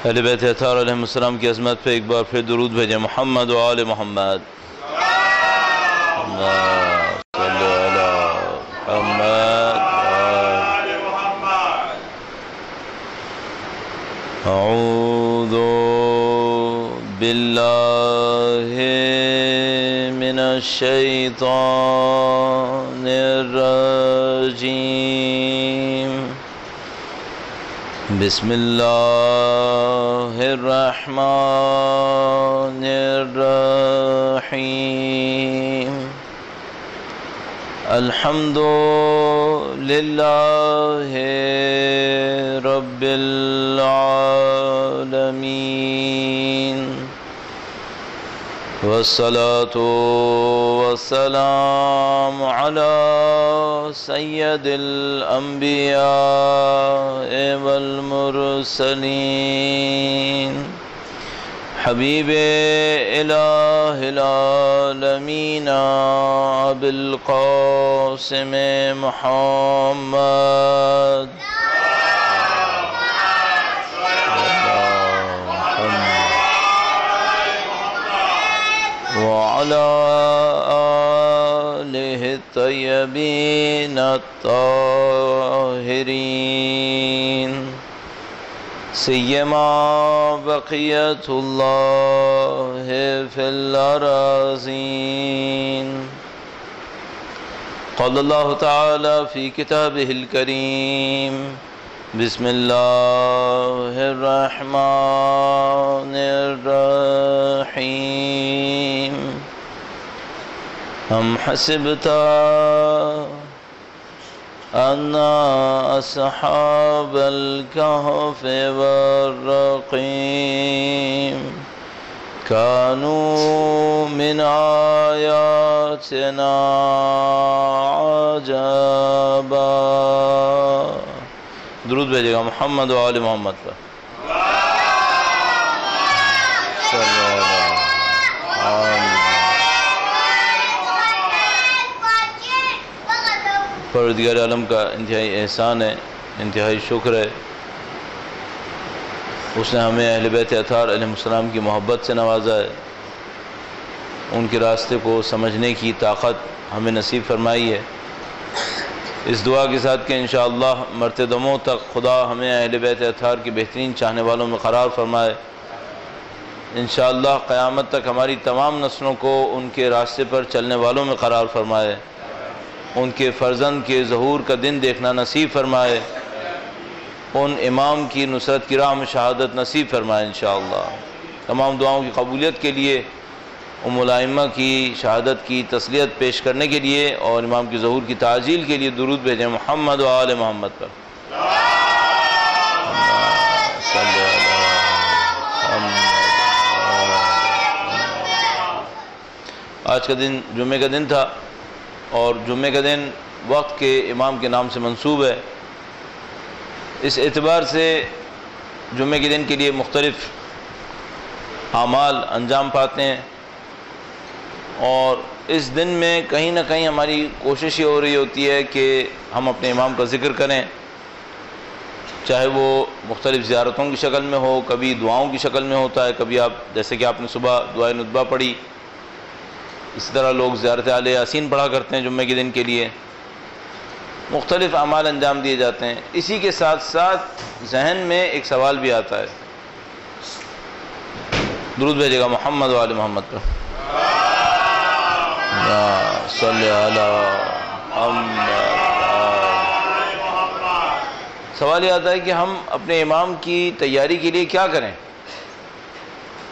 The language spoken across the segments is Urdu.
اہل بیت اطہار علیہ السلام کی عظمت پہ ایک بار پھر درود بھیجیں۔ محمد و آل محمد، صلی علی محمد۔ اعوذ باللہ من الشیطان الرجیم، بسم اللہ الرحمن الرحیم، الحمد للہ رب العالمین، والصلاة والسلام علی سید الانبیاء والمرسلین، حبیب الہ العالمین ابی القاسم محمد، وعلى آلہ الطیبین الطاہرین، سیما بقیت اللہ فی الارضین۔ قال اللہ تعالی فی کتابہ الکریم، بسم اللہ الرحمن الرحیم، ام حسبت ان اصحاب الکہف والرقیم كانوا من آیاتنا عجبا۔ درود بھیجے گا محمد و آل محمد پر۔ پروردگار عالم کا انتہائی احسان ہے، انتہائی شکر ہے، اس نے ہمیں اہل بیت اطہار علیہ السلام کی محبت سے نوازا ہے، ان کے راستے کو سمجھنے کی طاقت ہمیں نصیب فرمائی ہے۔ اس دعا کے ساتھ کہ انشاءاللہ مرتے دموں تک خدا ہمیں اہل بیت اطہار کی بہترین چاہنے والوں میں قرار فرمائے، انشاءاللہ قیامت تک ہماری تمام نسلوں کو ان کے راستے پر چلنے والوں میں قرار فرمائے، ان کے فرزند کے ظہور کا دن دیکھنا نصیب فرمائے، ان امام کی نصرت کی راہ میں شہادت نصیب فرمائے انشاءاللہ۔ تمام دعاؤں کی قبولیت کے لیے، ام الائمہ کی شہادت کی تسلیت پیش کرنے کے لیے اور امام کی ظہور کی تعجیل کے لیے درود بھیجیں محمد و آل محمد پر۔ آج کا دن جمعے کا دن تھا، اور جمعے کا دن وقت کے امام کے نام سے منسوب ہے، اس اعتبار سے جمعے کے دن کے لیے مختلف اعمال انجام پاتے ہیں، اور اس دن میں کہیں نہ کہیں ہماری کوشش یہ ہو رہی ہوتی ہے کہ ہم اپنے امام کا ذکر کریں، چاہے وہ مختلف زیارتوں کی شکل میں ہو، کبھی دعاؤں کی شکل میں ہوتا ہے، کبھی جیسے کہ آپ نے صبح دعائے ندبہ پڑھی، اسی طرح لوگ زیارت آل یاسین پڑھا کرتے ہیں جمعے کے دن کے لیے، مختلف اعمال انجام دیے جاتے ہیں۔ اسی کے ساتھ ساتھ ذہن میں ایک سوال بھی آتا ہے، درود بھیجے گا محمد و آل محمد پر۔ صلی علی محمد۔ سوال یہ آتا ہے کہ ہم اپنے امام کی تیاری کے لیے کیا کریں،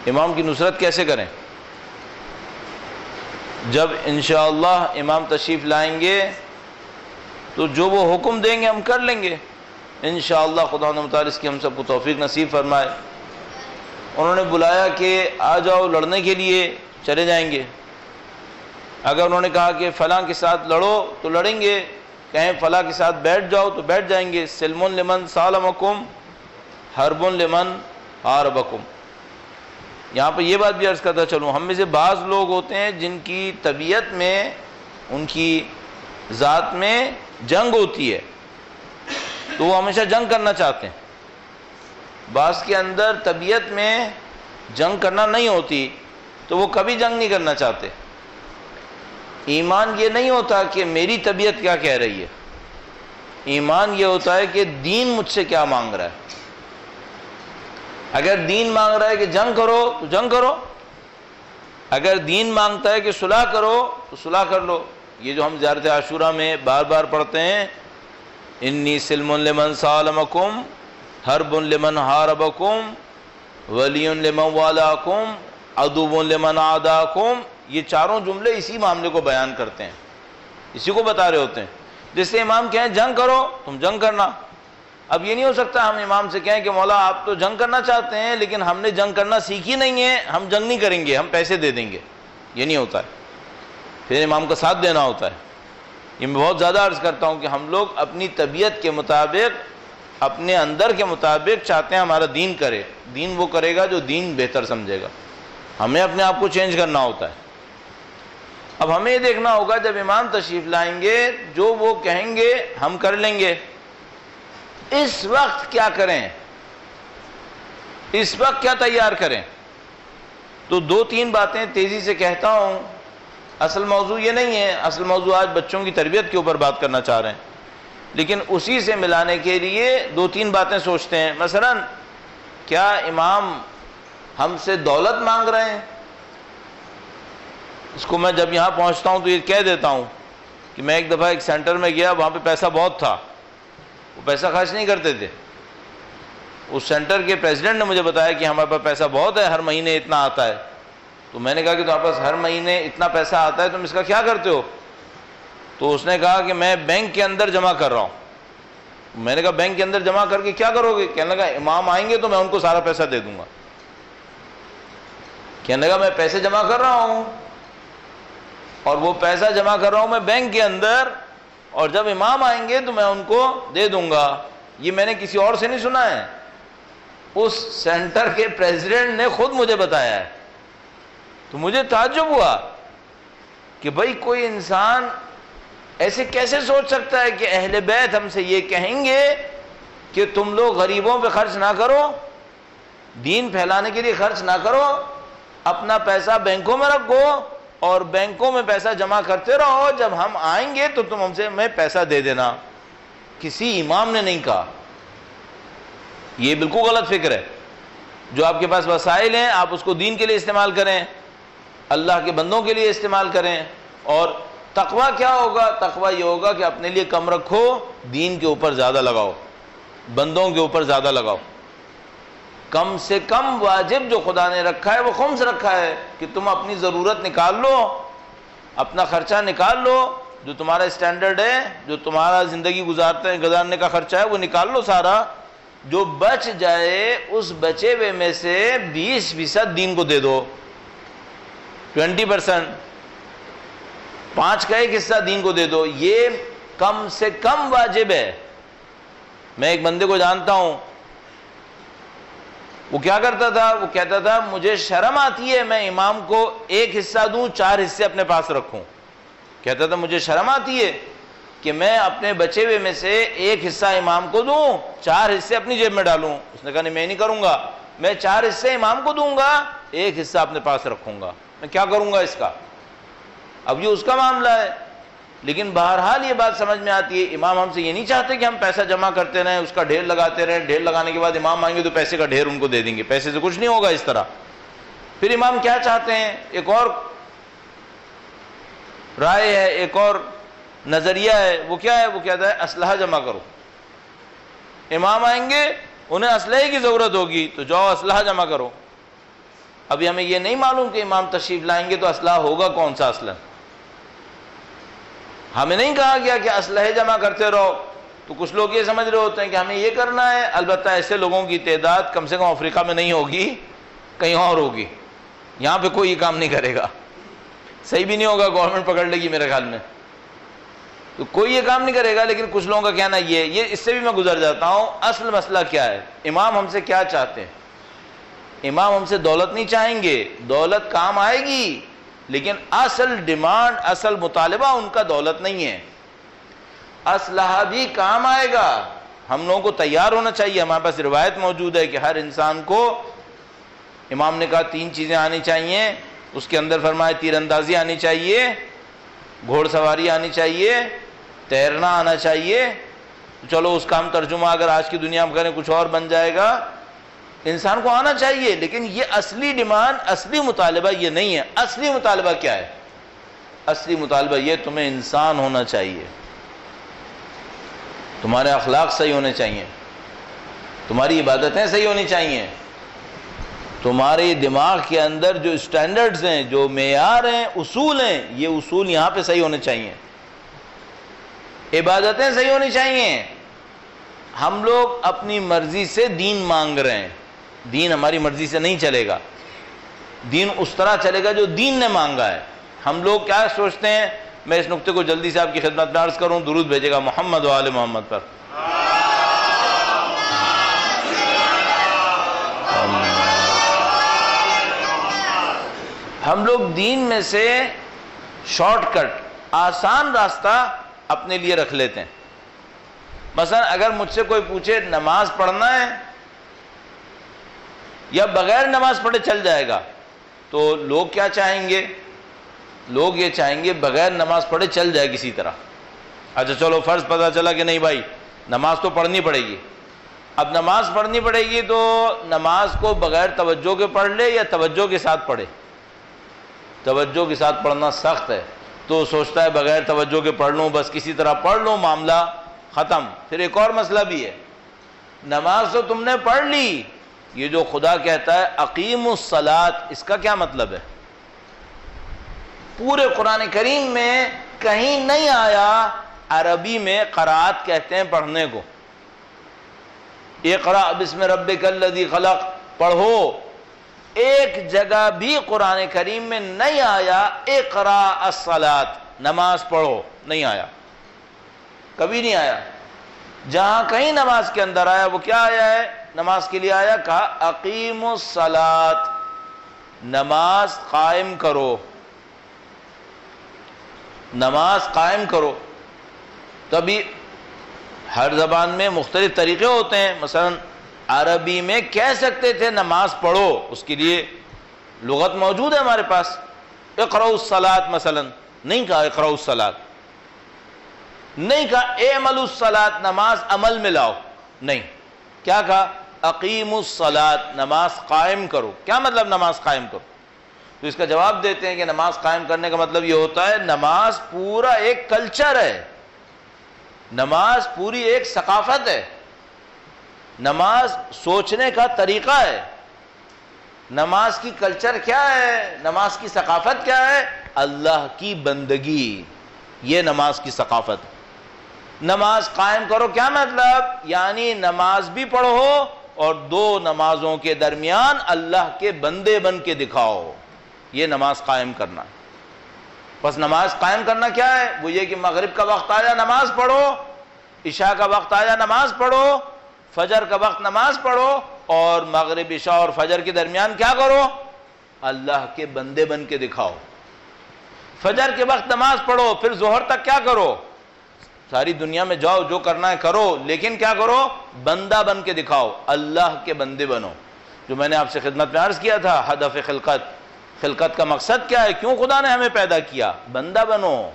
امام کی نصرت کیسے کریں؟ جب انشاءاللہ امام تشریف لائیں گے تو جو وہ حکم دیں گے ہم کر لیں گے انشاءاللہ، خدا متعال اس کی ہم سب کو توفیق نصیب فرمائے۔ انہوں نے بلایا کہ آ جاؤ لڑنے کے لیے، چلے جائیں گے۔ اگر انہوں نے کہا کہ فلاں کے ساتھ لڑو تو لڑیں گے، کہیں فلاں کے ساتھ بیٹھ جاؤ تو بیٹھ جائیں گے۔ سلم لمن سالمکم حرب لمن حاربکم۔ یہاں پہ یہ بات بھی عرض کرتا چلوں، ہم میں سے بعض لوگ ہوتے ہیں جن کی طبیعت میں، ان کی ذات میں جنگ ہوتی ہے، تو وہ ہمیشہ جنگ کرنا چاہتے ہیں، بعض کے اندر طبیعت میں جنگ کرنا نہیں ہوتی تو وہ کبھی جنگ نہیں کرنا چاہتے. ایمان یہ نہیں ہوتا کہ میری طبیعت کیا کہہ رہی ہے، ایمان یہ ہوتا ہے کہ دین مجھ سے کیا مانگ رہا ہے. اگر دین مانگ رہا ہے کہ جنگ کرو تو جنگ کرو، اگر دین مانگتا ہے کہ صلح کرو تو صلح کر لو. یہ جو ہم زیارت عاشوراء میں بار بار پڑھتے ہیں، انی سلم لمن سالمکم حرب لمن حاربکم ولی لمن والاکم عدو لمن عاداکم، یہ چاروں جملے اسی معاملے کو بیان کرتے ہیں، اسی کو بتا رہے ہوتے ہیں. جس سے امام کہیں جنگ کرو تم جنگ کرنا. اب یہ نہیں ہو سکتا ہم امام سے کہیں کہ مولا آپ تو جنگ کرنا چاہتے ہیں لیکن ہم نے جنگ کرنا سیکھی نہیں ہے، ہم جنگ نہیں کریں گے، ہم پیسے دے دیں گے. یہ نہیں ہوتا ہے، پھر امام کا ساتھ دینا ہوتا ہے. یہ میں بہت زیادہ عرض کرتا ہوں کہ ہم لوگ اپنی طبیعت کے مطابق، اپنے اندر کے مطابق چاہتے ہیں ہمارا دین کرے. دین وہ کرے گا جو دین بہتر سمجھے گا. ہمیں اپنے آپ کو چینج کرنا ہوتا ہے. اب ہمیں یہ دیکھنا ہوگا جب امام تشریف لائیں گے جو وہ کہیں گے ہم کر لیں گے. اس وقت کیا کریں، اس وقت کیا تیار کریں؟ تو 2-3 باتیں تیزی سے کہتا ہوں. اصل موضوع یہ نہیں ہے، اصل موضوع آج بچوں کی تربیت کے اوپر بات کرنا چاہ رہے ہیں، لیکن اسی سے ملانے کے لیے 2-3 باتیں سوچتے ہیں. مثلا کیا امام ہم سے دولت مانگ رہے ہیں؟ اس کو میں جب یہاں پہنچتا ہوں تو یہ کہہ دیتا ہوں کہ میں ایک دفعہ ایک سینٹر میں گیا، وہاں پہ پیسہ بہت تھا، وہ پیسہ خرچ نہیں کرتے تھے. اس سینٹر کے پریزیڈنٹ نے مجھے بتایا کہ ہمارے پاس پیسہ بہت ہے، ہر مہینے اتنا آتا ہے. تو میں نے کہا کہ تمہارے پاس ہر مہینے اتنا پیسہ آتا ہے، تم اس کا کیا کرتے ہو؟ تو اس نے کہا کہ میں بینک کے اندر جمع کر رہا ہوں. میں نے کہا بینک کے اندر جمع کر کے کیا کرو گے؟ کہنے لگا امام آئیں گے تو میں ان کو سارا پیسہ دے دوں گا. کہنے لگا میں پیسے جمع کر رہا ہوں اور وہ پیسہ جمع کر رہا ہوں میں بینک کے اندر، اور جب امام آئیں گے تو میں ان کو دے دوں گا. یہ میں نے کسی اور سے نہیں سنا ہے، اس سینٹر کے پریزیڈنٹ نے خود مجھے بتایا ہے. تو مجھے تعجب ہوا کہ بھائی کوئی انسان ایسے کیسے سوچ سکتا ہے کہ اہل بیت ہم سے یہ کہیں گے کہ تم لوگ غریبوں پہ خرچ نہ کرو، دین پھیلانے کے لیے خرچ نہ کرو، اپنا پیسہ بینکوں میں رکھو اور بینکوں میں پیسہ جمع کرتے رہو، جب ہم آئیں گے تو تم ہم سے میں پیسہ دے دینا. کسی امام نے نہیں کہا. یہ بالکل غلط فکر ہے. جو آپ کے پاس وسائل ہیں آپ اس کو دین کے لیے استعمال کریں، اللہ کے بندوں کے لیے استعمال کریں. اور تقویٰ کیا ہوگا؟ تقویٰ یہ ہوگا کہ اپنے لیے کم رکھو، دین کے اوپر زیادہ لگاؤ، بندوں کے اوپر زیادہ لگاؤ. کم سے کم واجب جو خدا نے رکھا ہے وہ خمس رکھا ہے کہ تم اپنی ضرورت نکال لو، اپنا خرچہ نکال لو، جو تمہارا اسٹینڈرڈ ہے، جو تمہارا زندگی گزارنے کا خرچہ ہے وہ نکال لو سارا. جو بچ جائے اس بچے ہوئے میں سے 20% دین کو دے دو، 20%، 5 کا 1 حصہ دین کو دے دو. یہ کم سے کم واجب ہے. میں ایک بندے کو جانتا ہوں، وہ کیا کرتا تھا؟ وہ کہتا تھا مجھے شرم آتی ہے میں امام کو 1 حصہ دوں، 4 حصے اپنے پاس رکھوں. کہتا تھا مجھے شرم آتی ہے کہ میں اپنے بچے ہوئے میں سے 1 حصہ امام کو دوں، 4 حصے اپنی جیب میں ڈالوں. اس نے کہا نہیں میں نہیں کروں گا، میں 4 حصے امام کو دوں گا، 1 حصہ اپنے پاس رکھوں گا. میں کیا کروں گا اس کا؟ اب یہ اس کا معاملہ ہے. لیکن بہرحال یہ بات سمجھ میں آتی ہے، امام ہم سے یہ نہیں چاہتے کہ ہم پیسہ جمع کرتے رہیں، اس کا ڈھیر لگاتے رہیں، ڈھیر لگانے کے بعد امام آئیں گے تو پیسے کا ڈھیر ان کو دے دیں گے. پیسے سے کچھ نہیں ہوگا اس طرح. پھر امام کیا چاہتے ہیں؟ ایک اور رائے ہے، ایک اور نظریہ ہے. وہ کیا ہے؟ وہ کہتا ہے اسلحہ جمع کرو. امام آئیں گے انہیں اسلحے کی ضرورت ہوگی تو جاؤ اسلحہ جمع کرو. ابھی ہمیں یہ نہیں معلوم کہ امام تشریف لائیں گے تو اسلحہ ہوگا کون سا اسلحہ. ہمیں نہیں کہا گیا کہ اسلحے جمع کرتے رہو. تو کچھ لوگ یہ سمجھ رہے ہوتے ہیں کہ ہمیں یہ کرنا ہے. البتہ ایسے لوگوں کی تعداد کم سے کم افریقہ میں نہیں ہوگی، کہیں اور ہوگی. یہاں پہ کوئی یہ کام نہیں کرے گا، صحیح بھی نہیں ہوگا، گورنمنٹ پکڑ لے گی میرے خیال میں. تو کوئی یہ کام نہیں کرے گا. لیکن کچھ لوگوں کا کہنا یہ اس سے بھی میں گزر جاتا ہوں. اصل مسئلہ کیا ہے؟ امام ہم سے کیا چاہتے ہیں؟ امام ہم سے دولت نہیں چاہیں گے، دولت کام آئے گی، لیکن اصل ڈیمانڈ، اصل مطالبہ ان کا دولت نہیں ہے. اسلحہ بھی کام آئے گا، ہم لوگوں کو تیار ہونا چاہیے. ہمارے پاس روایت موجود ہے کہ ہر انسان کو امام نے کہا 3 چیزیں آنی چاہیے. اس کے اندر فرمایا تیر اندازی آنی چاہیے, گھوڑ سواری آنی چاہیے, تیرنا آنا چاہیے. چلو اس کا ہم ترجمہ اگر آج کی دنیا میں کریں کچھ اور بن جائے گا. انسان کو آنا چاہیے, لیکن یہ اصلی ڈیمانڈ, اصلی مطالبہ یہ نہیں ہے. اصلی مطالبہ کیا ہے؟ اصلی مطالبہ یہ تمہیں انسان ہونا چاہیے, تمہارے اخلاق صحیح ہونے چاہیے, تمہاری عبادتیں صحیح ہونی چاہیے, تمہارے دماغ کے اندر جو اسٹینڈرڈز ہیں, جو معیار ہیں, اصول ہیں, یہ اصول یہاں پہ صحیح ہونے چاہیے, عبادتیں صحیح ہونی چاہیے. ہم لوگ اپنی مرضی سے دین مانگ رہے ہیں, دین ہماری مرضی سے نہیں چلے گا, دین اس طرح چلے گا جو دین نے مانگا ہے. ہم لوگ کیا سوچتے ہیں؟ میں اس نقطے کو جلدی سے آپ کی خدمت میں عرض کروں, درود بھیجے گا محمد و آل محمد پر. ہم لوگ دین میں سے شارٹ کٹ, آسان راستہ اپنے لیے رکھ لیتے ہیں. مثلا اگر مجھ سے کوئی پوچھے نماز پڑھنا ہے یا بغیر نماز پڑھے چل جائے گا, تو لوگ کیا چاہیں گے؟ لوگ یہ چاہیں گے بغیر نماز پڑھے چل جائے کسی طرح. اچھا چلو فرض پتہ چلا کہ نہیں بھائی نماز تو پڑھنی پڑے گی. اب نماز پڑھنی پڑے گی تو نماز کو بغیر توجہ کے پڑھ لے یا توجہ کے ساتھ پڑھے؟ توجہ کے ساتھ پڑھنا سخت ہے, تو سوچتا ہے بغیر توجہ کے پڑھ لوں, بس کسی طرح پڑھ لوں, معاملہ ختم. پھر ایک اور مسئلہ بھی ہے, نماز تو تم نے پڑھ لی, یہ جو خدا کہتا ہے اقیموا الصلاۃ, اس کا کیا مطلب ہے؟ پورے قرآن کریم میں کہیں نہیں آیا. عربی میں قرات کہتے ہیں پڑھنے کو, اقرأ بسم ربک الذی خلق, پڑھو. ایک جگہ بھی قرآن کریم میں نہیں آیا اقرأ الصلاۃ, نماز پڑھو, نہیں آیا, کبھی نہیں آیا. جہاں کہیں نماز کے اندر آیا وہ کیا آیا ہے؟ نماز کے لیے آیا, کہا اقیموا الصلاۃ, نماز قائم کرو, نماز قائم کرو. تبھی ہر زبان میں مختلف طریقے ہوتے ہیں. مثلا عربی میں کہہ سکتے تھے نماز پڑھو, اس کے لیے لغت موجود ہے ہمارے پاس. اقرأوا الصلاۃ مثلا, نہیں کہا اقرأوا الصلاۃ, نہیں کہا اعملوا الصلاۃ, نماز عمل میں لاؤ, نہیں. کیا کہا؟ اقیموا الصلاۃ, نماز قائم کرو. کیا مطلب نماز قائم کرو؟ تو اس کا جواب دیتے ہیں کہ نماز قائم کرنے کا مطلب یہ ہوتا ہے نماز پورا ایک کلچر ہے, نماز پوری ایک ثقافت ہے, نماز سوچنے کا طریقہ ہے. نماز کی کلچر کیا ہے؟ نماز کی ثقافت کیا ہے؟ اللہ کی بندگی, یہ نماز کی ثقافت. نماز قائم کرو کیا مطلب؟ یعنی نماز بھی پڑھو اور 2 نمازوں کے درمیان اللہ کے بندے بن کے دکھاؤ, یہ نماز قائم کرنا. بس نماز قائم کرنا کیا ہے؟ وہ یہ کہ مغرب کا وقت آیا نماز پڑھو, عشاء کا وقت آیا نماز پڑھو, فجر کا وقت نماز پڑھو, اور مغرب عشاء اور فجر کے درمیان کیا کرو؟ اللہ کے بندے بن کے دکھاؤ. فجر کے وقت نماز پڑھو, پھر ظہر تک کیا کرو؟ ساری دنیا میں جاؤ, جو کرنا ہے کرو, لیکن کیا کرو؟ بندہ بن کے دکھاؤ, اللہ کے بندے بنو. جو میں نے آپ سے خدمت میں عرض کیا تھا, ہدف خلقت, خلقت کا مقصد کیا ہے؟ کیوں خدا نے ہمیں پیدا کیا؟ بندہ بنو.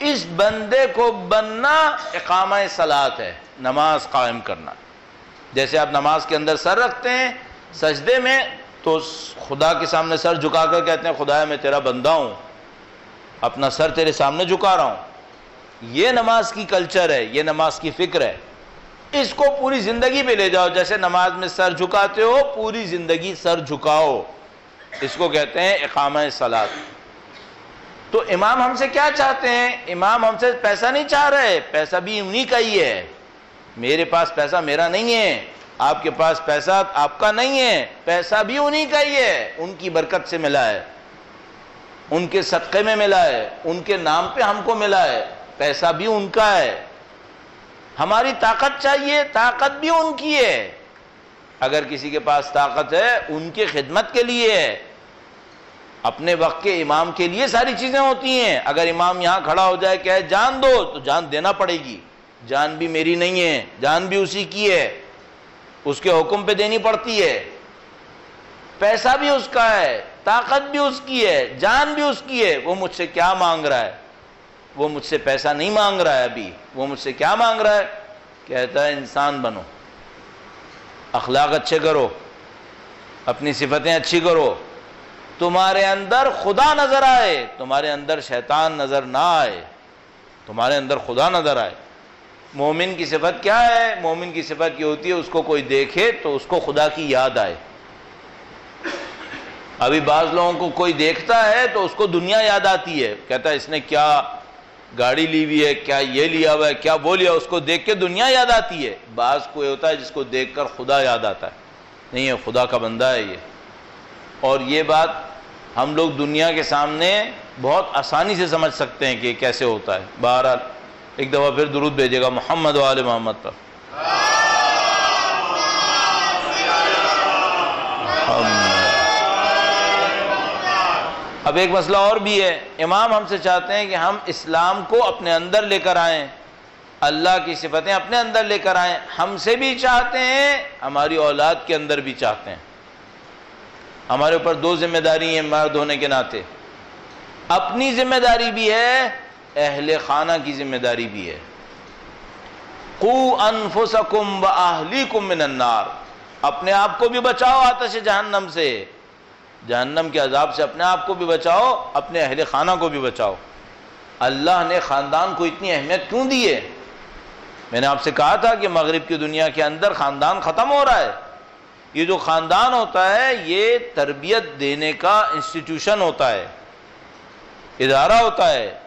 اس بندے کو بننا اقامہ صلاۃ ہے, نماز قائم کرنا. جیسے آپ نماز کے اندر سر رکھتے ہیں سجدے میں, تو خدا کے سامنے سر جھکا کر کہتے ہیں خدایا میں تیرا بندہ ہوں, اپنا سر تیرے سامنے جھکا رہا ہوں. یہ نماز کی کلچر ہے, یہ نماز کی فکر ہے. اس کو پوری زندگی پہ لے جاؤ. جیسے نماز میں سر جھکاتے ہو, پوری زندگی سر جھکاؤ. اس کو کہتے ہیں اقامہ صلاۃ. تو امام ہم سے کیا چاہتے ہیں؟ امام ہم سے پیسہ نہیں چاہ رہے, پیسہ بھی انہی کا ہی ہے. میرے پاس پیسہ میرا نہیں ہے, آپ کے پاس پیسہ آپ کا نہیں ہے, پیسہ بھی انہی کا ہی ہے. ان کی برکت سے ملا ہے, ان کے صدقے میں ملا ہے, ان کے نام پہ ہم کو ملا ہے. پیسہ بھی ان کا ہے. ہماری طاقت چاہیے, طاقت بھی ان کی ہے. اگر کسی کے پاس طاقت ہے ان کی خدمت کے لیے ہے. اپنے وقت کے امام کے لیے ساری چیزیں ہوتی ہیں. اگر امام یہاں کھڑا ہو جائے کہ جان دو, تو جان دینا پڑے گی. جان بھی میری نہیں ہے، جان بھی اسی کی ہے، اس کے حکم پہ دینی پڑتی ہے، پیسہ بھی اس کا ہے، طاقت بھی اس کی ہے، جان بھی اس کی ہے۔ وہ مجھ سے کیا مانگ رہا ہے؟ وہ مجھ سے پیسہ نہیں مانگ رہا ہے ابھی، وہ مجھ سے کیا مانگ رہا ہے؟ کہتا ہے انسان بنو، اخلاق اچھے کرو، اپنی صفتیں اچھی کرو، تمہارے اندر خدا نظر آئے، تمہارے اندر شیطان نظر نہ آئے، تمہارے اندر خدا نظر آئے۔ مومن کی صفت کیا ہے؟ مومن کی صفت یہ ہوتی ہے اس کو کوئی دیکھے تو اس کو خدا کی یاد آئے۔ ابھی بعض لوگوں کو کوئی دیکھتا ہے تو اس کو دنیا یاد آتی ہے، کہتا ہے اس نے کیا گاڑی لی ہوئی ہے، کیا یہ لیا ہوا ہے، کیا وہ لیا، اس کو دیکھ کے دنیا یاد آتی ہے۔ بعض کوئی ہوتا ہے جس کو دیکھ کر خدا یاد آتا ہے، نہیں ہے خدا کا بندہ ہے یہ۔ اور یہ بات ہم لوگ دنیا کے سامنے بہت آسانی سے سمجھ سکتے ہیں کہ کیسے ہوتا ہے۔ بہرحال ایک دفعہ پھر درود بھیجے گا محمد و آل محمد پر۔ اب ایک مسئلہ اور بھی ہے، امام ہم سے چاہتے ہیں کہ ہم اسلام کو اپنے اندر لے کر آئیں، اللہ کی صفتیں اپنے اندر لے کر آئیں۔ ہم سے بھی چاہتے ہیں، ہماری اولاد کے اندر بھی چاہتے ہیں۔ ہمارے اوپر دو ذمہ داری ہیں مرد ہونے کے ناطے، اپنی ذمہ داری بھی ہے، اہل خانہ کی ذمہ داری بھی ہے۔ قُوْ أَنفُسَكُمْ وَأَهْلِيكُمْ مِنَ النَّارِ، اپنے آپ کو بھی بچاؤ آتش جہنم سے، جہنم کے عذاب سے اپنے آپ کو بھی بچاؤ، اپنے اہل خانہ کو بھی بچاؤ۔ اللہ نے خاندان کو اتنی اہمیت کیوں دی ہے؟ میں نے آپ سے کہا تھا کہ مغرب کی دنیا کے اندر خاندان ختم ہو رہا ہے۔ یہ جو خاندان ہوتا ہے یہ تربیت دینے کا انسٹیٹیوشن ہوتا ہے، ادارہ ہوتا ہے،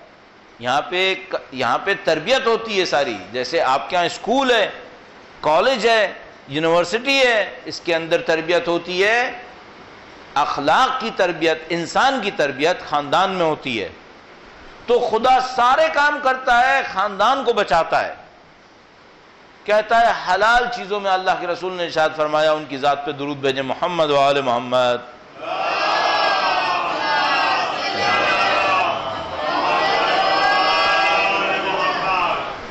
یہاں پہ تربیت ہوتی ہے ساری۔ جیسے آپ کے یہاں اسکول ہے، کالج ہے، یونیورسٹی ہے، اس کے اندر تربیت ہوتی ہے، اخلاق کی تربیت، انسان کی تربیت خاندان میں ہوتی ہے۔ تو خدا سارے کام کرتا ہے، خاندان کو بچاتا ہے۔ کہتا ہے حلال چیزوں میں اللہ کے رسول نے ارشاد فرمایا، ان کی ذات پہ درود بھیجیں محمد و آل محمد۔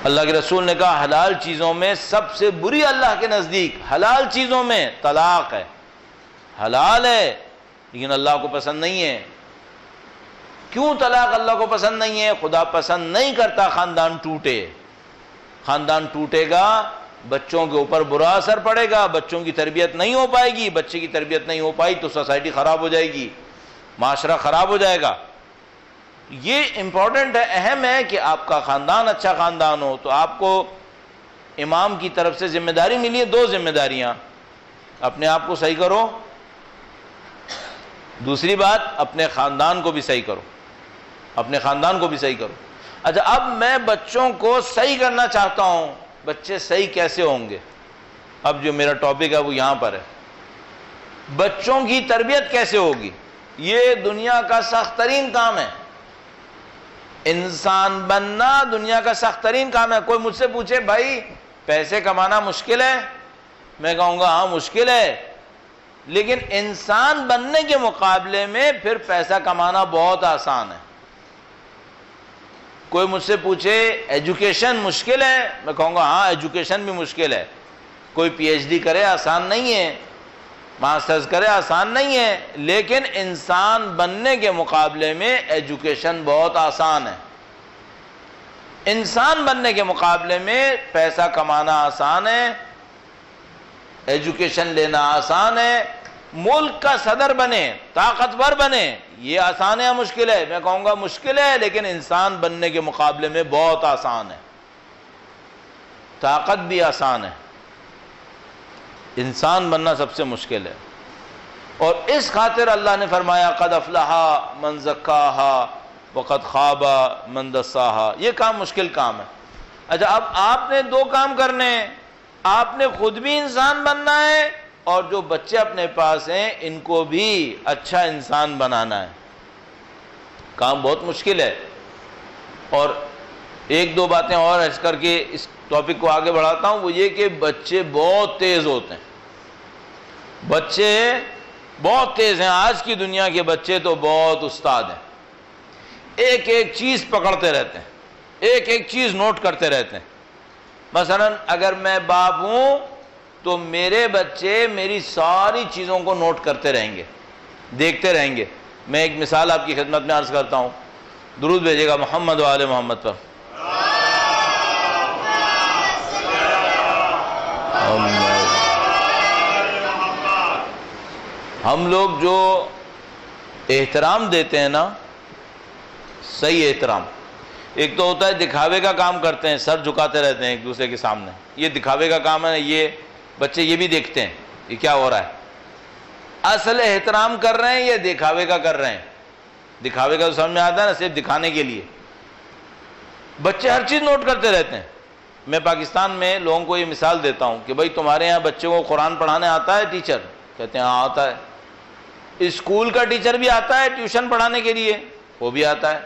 اللہ کے رسول نے کہا حلال چیزوں میں سب سے بری اللہ کے نزدیک حلال چیزوں میں طلاق ہے۔ حلال ہے لیکن اللہ کو پسند نہیں ہے۔ کیوں طلاق اللہ کو پسند نہیں ہے؟ خدا پسند نہیں کرتا خاندان ٹوٹے۔ خاندان ٹوٹے گا، بچوں کے اوپر برا اثر پڑے گا، بچوں کی تربیت نہیں ہو پائے گی، بچے کی تربیت نہیں ہو پائی تو سوسائٹی خراب ہو جائے گی، معاشرہ خراب ہو جائے گا۔ یہ امپورٹنٹ ہے، اہم ہے کہ آپ کا خاندان اچھا خاندان ہو۔ تو آپ کو امام کی طرف سے ذمہ داری ملی ہے، دو ذمہ داریاں، اپنے آپ کو صحیح کرو، دوسری بات اپنے خاندان کو بھی صحیح کرو، اپنے خاندان کو بھی صحیح کرو۔ اچھا اب میں بچوں کو صحیح کرنا چاہتا ہوں، بچے صحیح کیسے ہوں گے؟ اب جو میرا ٹاپک ہے وہ یہاں پر ہے، بچوں کی تربیت کیسے ہوگی؟ یہ دنیا کا سخت ترین کام ہے، انسان بننا دنیا کا سخت ترین کام ہے۔ کوئی مجھ سے پوچھے بھائی پیسے کمانا مشکل ہے، میں کہوں گا ہاں مشکل ہے، لیکن انسان بننے کے مقابلے میں پھر پیسہ کمانا بہت آسان ہے۔ کوئی مجھ سے پوچھے ایجوکیشن مشکل ہے، میں کہوں گا ہاں ایجوکیشن بھی مشکل ہے، کوئی پی ایچ ڈی کرے آسان نہیں ہے، ماسٹرز کرے آسان نہیں ہے، لیکن انسان بننے کے مقابلے میں ایجوکیشن بہت آسان ہے۔ انسان بننے کے مقابلے میں پیسہ کمانا آسان ہے، ایجوکیشن لینا آسان ہے، ملک کا صدر بنے، طاقتور بنے، یہ آسان ہے یا مشکل ہے؟ میں کہوں گا مشکل ہے، لیکن انسان بننے کے مقابلے میں بہت آسان ہے، طاقت بھی آسان ہے، انسان بننا سب سے مشکل ہے۔ اور اس خاطر اللہ نے فرمایا قد افلح من زکاہا وقد خاب من دساہا، یہ کام مشکل کام ہے۔ اچھا اب آپ نے دو کام کرنے ہیں، آپ نے خود بھی انسان بننا ہے اور جو بچے اپنے پاس ہیں ان کو بھی اچھا انسان بنانا ہے۔ کام بہت مشکل ہے۔ اور ایک دو باتیں اور عرض کر کے اس ٹاپک کو آگے بڑھاتا ہوں، وہ یہ کہ بچے بہت تیز ہوتے ہیں، بچے بہت تیز ہیں، آج کی دنیا کے بچے تو بہت استاد ہیں، ایک ایک چیز پکڑتے رہتے ہیں، ایک ایک چیز نوٹ کرتے رہتے ہیں۔ مثلا اگر میں باپ ہوں تو میرے بچے میری ساری چیزوں کو نوٹ کرتے رہیں گے، دیکھتے رہیں گے۔ میں ایک مثال آپ کی خدمت میں عرض کرتا ہوں، درود بھیجے گا محمد و آل محمد پر۔ ہم لوگ جو احترام دیتے ہیں نا، صحیح احترام، ایک تو ہوتا ہے دکھاوے کا کام کرتے ہیں، سر جھکاتے رہتے ہیں ایک دوسرے کے سامنے، یہ دکھاوے کا کام ہے، یہ بچے یہ بھی دیکھتے ہیں یہ کیا ہو رہا ہے، اصل احترام کر رہے ہیں یا دکھاوے کا کر رہے ہیں؟ دکھاوے کا تو سمجھ میں آتا ہے نا، صرف دکھانے کے لیے۔ بچے ہر چیز نوٹ کرتے رہتے ہیں۔ میں پاکستان میں لوگوں کو یہ مثال دیتا ہوں کہ بھائی تمہارے یہاں بچے کو قرآن پڑھانے آتا ہے ٹیچر؟ کہتے ہیں ہاں آتا ہے۔ اسکول کا ٹیچر بھی آتا ہے ٹیوشن پڑھانے کے لیے؟ وہ بھی آتا ہے۔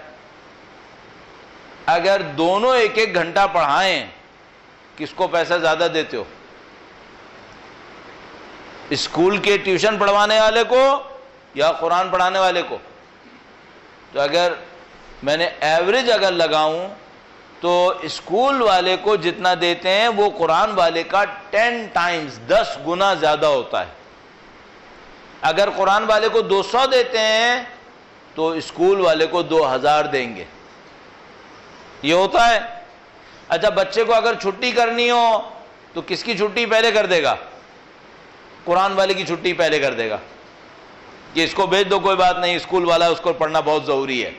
اگر دونوں ایک ایک گھنٹہ پڑھائیں کس کو پیسہ زیادہ دیتے ہو؟ اسکول کے ٹیوشن پڑھوانے والے کو یا قرآن پڑھانے والے کو؟ تو اگر میں نے ایوریج اگر لگاؤں تو اسکول والے کو جتنا دیتے ہیں وہ قرآن والے کا 10 ٹائمز 10 گنا زیادہ ہوتا ہے۔ اگر قرآن والے کو 200 دیتے ہیں تو اسکول والے کو 2000 دیں گے۔ یہ ہوتا ہے۔ اچھا بچے کو اگر چھٹی کرنی ہو تو کس کی چھٹی پہلے کر دے گا؟ قرآن والے کی چھٹی پہلے کر دے گا کہ اس کو بھیج دو، کوئی بات نہیں، اسکول والا اس کو پڑھنا بہت ضروری ہے۔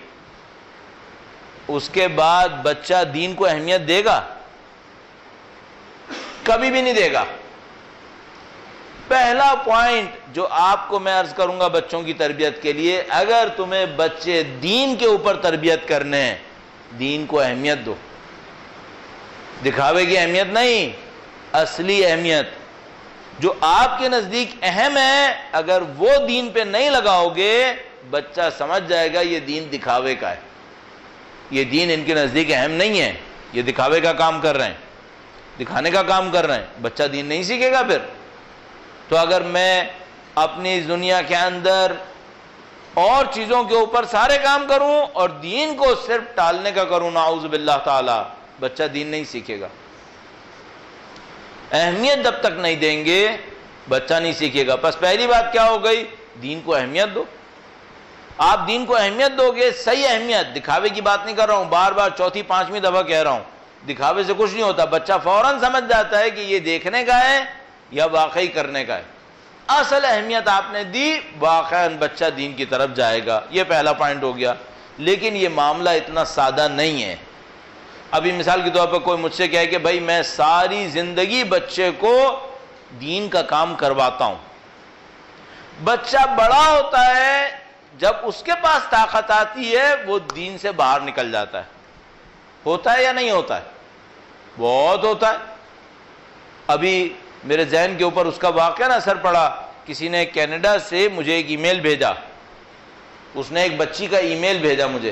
اس کے بعد بچہ دین کو اہمیت دے گا؟ کبھی بھی نہیں دے گا۔ پہلا پوائنٹ جو آپ کو میں عرض کروں گا بچوں کی تربیت کے لیے، اگر تمہیں بچے دین کے اوپر تربیت کرنے ہیں، دین کو اہمیت دو، دکھاوے کی اہمیت نہیں، اصلی اہمیت جو آپ کے نزدیک اہم ہے، اگر وہ دین پہ نہیں لگاؤ گے بچہ سمجھ جائے گا یہ دین دکھاوے کا ہے، یہ دین ان کے نزدیک اہم نہیں ہے، یہ دکھاوے کا کام کر رہے ہیں، دکھانے کا کام کر رہے ہیں، بچہ دین نہیں سیکھے گا پھر۔ تو اگر میں اپنی دنیا کے اندر اور چیزوں کے اوپر سارے کام کروں اور دین کو صرف ٹالنے کا کروں، نعوذ باللہ تعالی، بچہ دین نہیں سیکھے گا۔ اہمیت جب تک نہیں دیں گے بچہ نہیں سیکھے گا۔ بس پہلی بات کیا ہو گئی؟ دین کو اہمیت دو۔ آپ دین کو اہمیت دو گے، صحیح اہمیت، دکھاوے کی بات نہیں کر رہا ہوں، بار بار چوتھی پانچویں دفعہ کہہ رہا ہوں، دکھاوے سے کچھ نہیں ہوتا، بچہ فوراً سمجھ جاتا ہے کہ یہ دیکھنے کا ہے یا واقعی کرنے کا ہے۔ اصل اہمیت آپ نے دی، واقعاً بچہ دین کی طرف جائے گا۔ یہ پہلا پوائنٹ ہو گیا۔ لیکن یہ معاملہ اتنا سادہ نہیں ہے۔ ابھی مثال کے طور پر کوئی مجھ سے کہے کہ بھائی میں ساری زندگی بچے کو دین کا کام کرواتا ہوں، بچہ بڑا ہوتا ہے، جب اس کے پاس طاقت آتی ہے وہ دین سے باہر نکل جاتا ہے۔ ہوتا ہے یا نہیں ہوتا ہے؟ بہت ہوتا ہے۔ ابھی میرے ذہن کے اوپر اس کا واقعہ نہ اثر پڑا، کسی نے کینیڈا سے مجھے ایک ای میل بھیجا، اس نے ایک بچی کا ای میل بھیجا، مجھے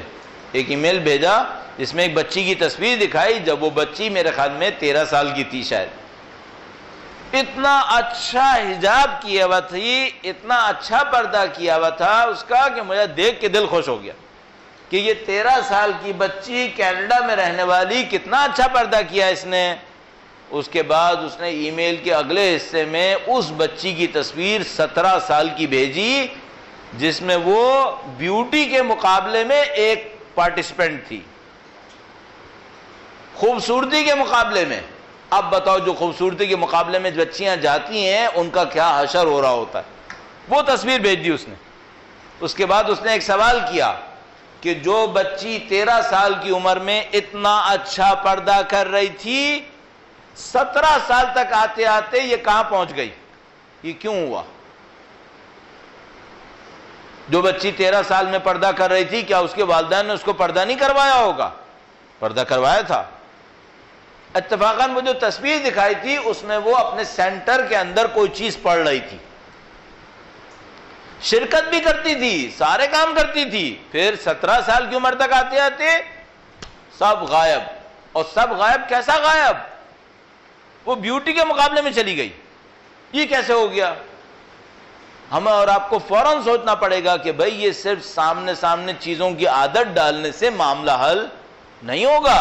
ایک ای میل بھیجا جس میں ایک بچی کی تصویر دکھائی، جب وہ بچی میرے خیال میں 13 سال کی تھی شاید۔ اتنا اچھا حجاب کیا ہوا تھی، اتنا اچھا پردہ کیا ہوا تھا اس کا کہ مجھے دیکھ کے دل خوش ہو گیا کہ یہ 13 سال کی بچی کینیڈا میں رہنے والی کتنا اچھا پردہ کیا اس نے۔ اس کے بعد اس نے ای میل کے اگلے حصے میں اس بچی کی تصویر 17 سال کی بھیجی جس میں وہ بیوٹی کے مقابلے میں ایک پارٹیسپینٹ تھی، خوبصورتی کے مقابلے میں۔ اب بتاؤ جو خوبصورتی کے مقابلے میں بچیاں جاتی ہیں ان کا کیا حشر ہو رہا ہوتا ہے۔ وہ تصویر بھیج دی اس نے۔ اس کے بعد اس نے ایک سوال کیا کہ جو بچی 13 سال کی عمر میں اتنا اچھا پردہ کر رہی تھی، 17 سال تک آتے آتے یہ کہاں پہنچ گئی؟ یہ کیوں ہوا؟ جو بچی 13 سال میں پردہ کر رہی تھی، کیا اس کے والدین نے اس کو پردہ نہیں کروایا ہوگا؟ پردہ کروایا تھا۔ اتفاقاً وہ جو تصویر دکھائی تھی اس میں وہ اپنے سینٹر کے اندر کوئی چیز پڑھ رہی تھی، شرکت بھی کرتی تھی، سارے کام کرتی تھی، پھر 17 سال کی عمر تک آتے آتے سب غائب۔ اور سب غائب کیسا غائب؟ وہ بیوٹی کے مقابلے میں چلی گئی۔ یہ کیسے ہو گیا؟ ہمیں اور آپ کو فوراً سوچنا پڑے گا کہ بھئی یہ صرف سامنے چیزوں کی عادت ڈالنے سے معاملہ حل نہیں ہوگا۔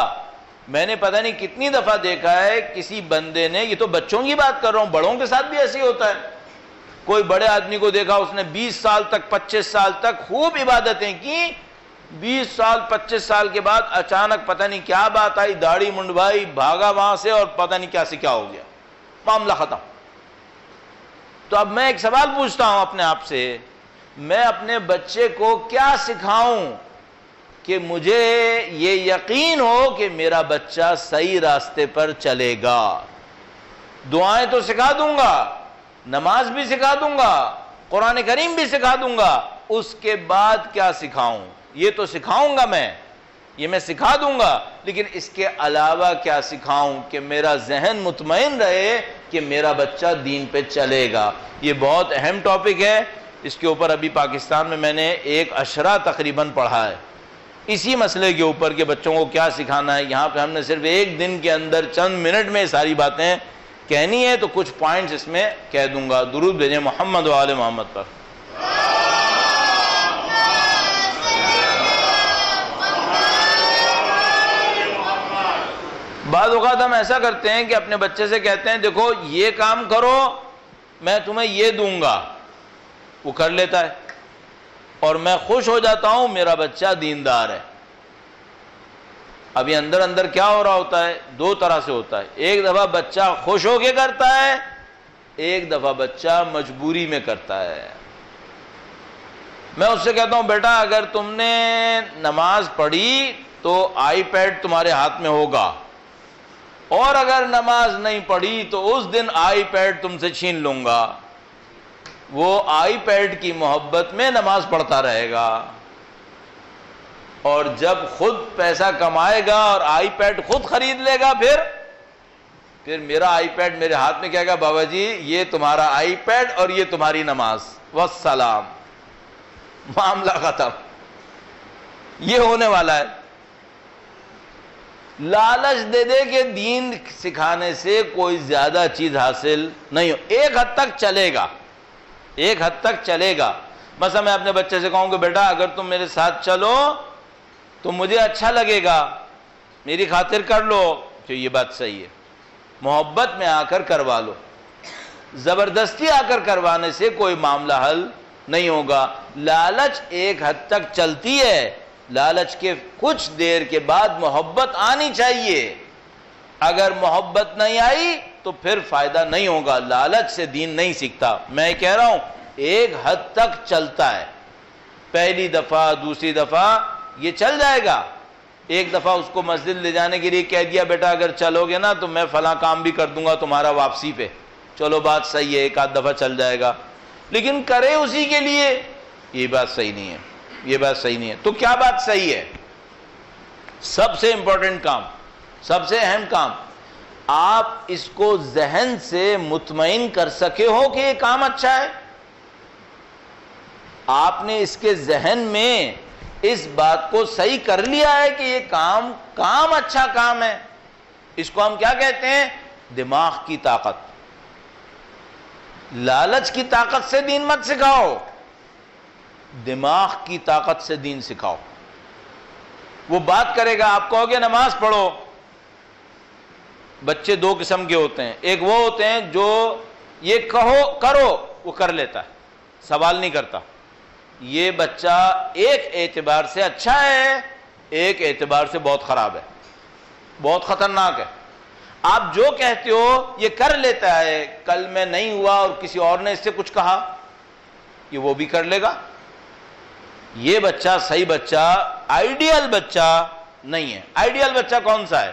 میں نے پتہ نہیں کتنی دفعہ دیکھا ہے کسی بندے نے، یہ تو بچوں کی بات کر رہا ہوں، بڑوں کے ساتھ بھی ایسے ہی ہوتا ہے، کوئی بڑے آدمی کو دیکھا اس نے 20 سال تک 25 سال تک خوب عبادتیں کی، 20 سال 25 سال کے بعد اچانک پتہ نہیں کیا بات آئی، داڑھی منڈوائی، بھاگا وہاں سے اور پتہ نہیں کیا سے کیا ہو گیا، معاملہ ختم۔ تو اب میں ایک سوال پوچھتا ہوں اپنے آپ سے، میں اپنے بچے کو کیا سکھاؤں کہ مجھے یہ یقین ہو کہ میرا بچہ صحیح راستے پر چلے گا؟ دعائیں تو سکھا دوں گا، نماز بھی سکھا دوں گا، قرآن کریم بھی سکھا دوں گا، اس کے بعد کیا سکھاؤں؟ یہ تو سکھاؤں گا میں، یہ میں سکھا دوں گا، لیکن اس کے علاوہ کیا سکھاؤں کہ میرا ذہن مطمئن رہے کہ میرا بچہ دین پہ چلے گا؟ یہ بہت اہم ٹاپک ہے، اس کے اوپر ابھی پاکستان میں نے ایک عشرہ تقریباً پڑھا ہے اسی مسئلے کے اوپر کہ بچوں کو کیا سکھانا ہے۔ یہاں پہ ہم نے صرف ایک دن کے اندر چند منٹ میں ساری باتیں کہنی ہے، تو کچھ پوائنٹس اس میں کہہ دوں گا۔ درود بھیجیں محمد و آل محمد پر۔ بعض اوقات ہم ایسا کرتے ہیں کہ اپنے بچے سے کہتے ہیں دیکھو یہ کام کرو میں تمہیں یہ دوں گا، وہ کر لیتا ہے اور میں خوش ہو جاتا ہوں میرا بچہ دیندار ہے۔ اب یہ اندر اندر کیا ہو رہا ہوتا ہے؟ دو طرح سے ہوتا ہے، ایک دفعہ بچہ خوش ہو کے کرتا ہے، ایک دفعہ بچہ مجبوری میں کرتا ہے۔ میں اس سے کہتا ہوں بیٹا اگر تم نے نماز پڑھی تو آئی پیڈ تمہارے ہاتھ میں ہوگا، اور اگر نماز نہیں پڑھی تو اس دن آئی پیڈ تم سے چھین لوں گا۔ وہ آئی پیڈ کی محبت میں نماز پڑھتا رہے گا، اور جب خود پیسہ کمائے گا اور آئی پیڈ خود خرید لے گا پھر میرا آئی پیڈ میرے ہاتھ میں کہے گا بابا جی یہ تمہارا آئی پیڈ اور یہ تمہاری نماز، والسلام، معاملہ ختم۔ یہ ہونے والا ہے۔ لالچ دے دے کہ دین سکھانے سے کوئی زیادہ چیز حاصل نہیں ہو، ایک حد تک چلے گا، ایک حد تک چلے گا۔ مثلا میں اپنے بچے سے کہوں کہ بیٹا اگر تم میرے ساتھ چلو تو مجھے اچھا لگے گا، میری خاطر کر لو، تو یہ بات صحیح ہے۔ محبت میں آ کر کروا لو، زبردستی آ کر کروانے سے کوئی معاملہ حل نہیں ہوگا۔ لالچ ایک حد تک چلتی ہے، لالچ کے کچھ دیر کے بعد محبت آنی چاہیے، اگر محبت نہیں آئی تو پھر فائدہ نہیں ہوگا، لالچ سے دین نہیں سیکھتا۔ میں کہہ رہا ہوں ایک حد تک چلتا ہے، پہلی دفعہ دوسری دفعہ یہ چل جائے گا۔ ایک دفعہ اس کو مسجد لے جانے کے لیے کہہ دیا بیٹا اگر چلو گے نا تو میں فلاں کام بھی کر دوں گا تمہارا واپسی پہ، چلو بات صحیح ہے، ایک آدھ دفعہ چل جائے گا، لیکن کرے اسی کے لیے، یہ بات صحیح نہیں ہے، یہ بات صحیح نہیں ہے۔ تو کیا بات صحیح ہے؟ سب سے امپورٹنٹ کام، سب سے اہم کام، آپ اس کو ذہن سے مطمئن کر سکے ہو کہ یہ کام اچھا ہے، آپ نے اس کے ذہن میں اس بات کو صحیح کر لیا ہے کہ یہ کام اچھا کام ہے۔ اس کو ہم کیا کہتے ہیں؟ دماغ کی طاقت۔ لالچ کی طاقت سے دین مت سکھاؤ، دماغ کی طاقت سے دین سکھاؤ۔ وہ بات کرے گا، آپ کہو گے نماز پڑھو، بچے دو قسم کے ہوتے ہیں، ایک وہ ہوتے ہیں جو یہ کہو کرو وہ کر لیتا ہے، سوال نہیں کرتا، یہ بچہ ایک اعتبار سے اچھا ہے، ایک اعتبار سے بہت خراب ہے، بہت خطرناک ہے۔ آپ جو کہتے ہو یہ کر لیتا ہے، کل میں نہیں ہوا اور کسی اور نے اس سے کچھ کہا یہ وہ بھی کر لے گا۔ یہ بچہ صحیح بچہ، آئیڈیل بچہ نہیں ہے۔ آئیڈیل بچہ کون سا ہے؟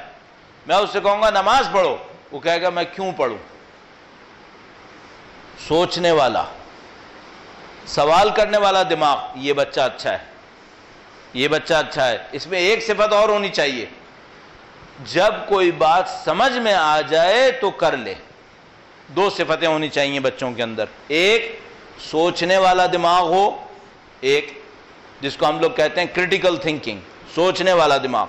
میں اس سے کہوں گا نماز پڑھو، وہ کہے گا میں کیوں پڑھوں؟ سوچنے والا، سوال کرنے والا دماغ، یہ بچہ اچھا ہے، یہ بچہ اچھا ہے۔ اس میں ایک صفت اور ہونی چاہیے، جب کوئی بات سمجھ میں آ جائے تو کر لے۔ دو صفتیں ہونی چاہیے بچوں کے اندر، ایک سوچنے والا دماغ ہو، ایک جس کو ہم لوگ کہتے ہیں کریٹیکل تھنکنگ، سوچنے والا دماغ۔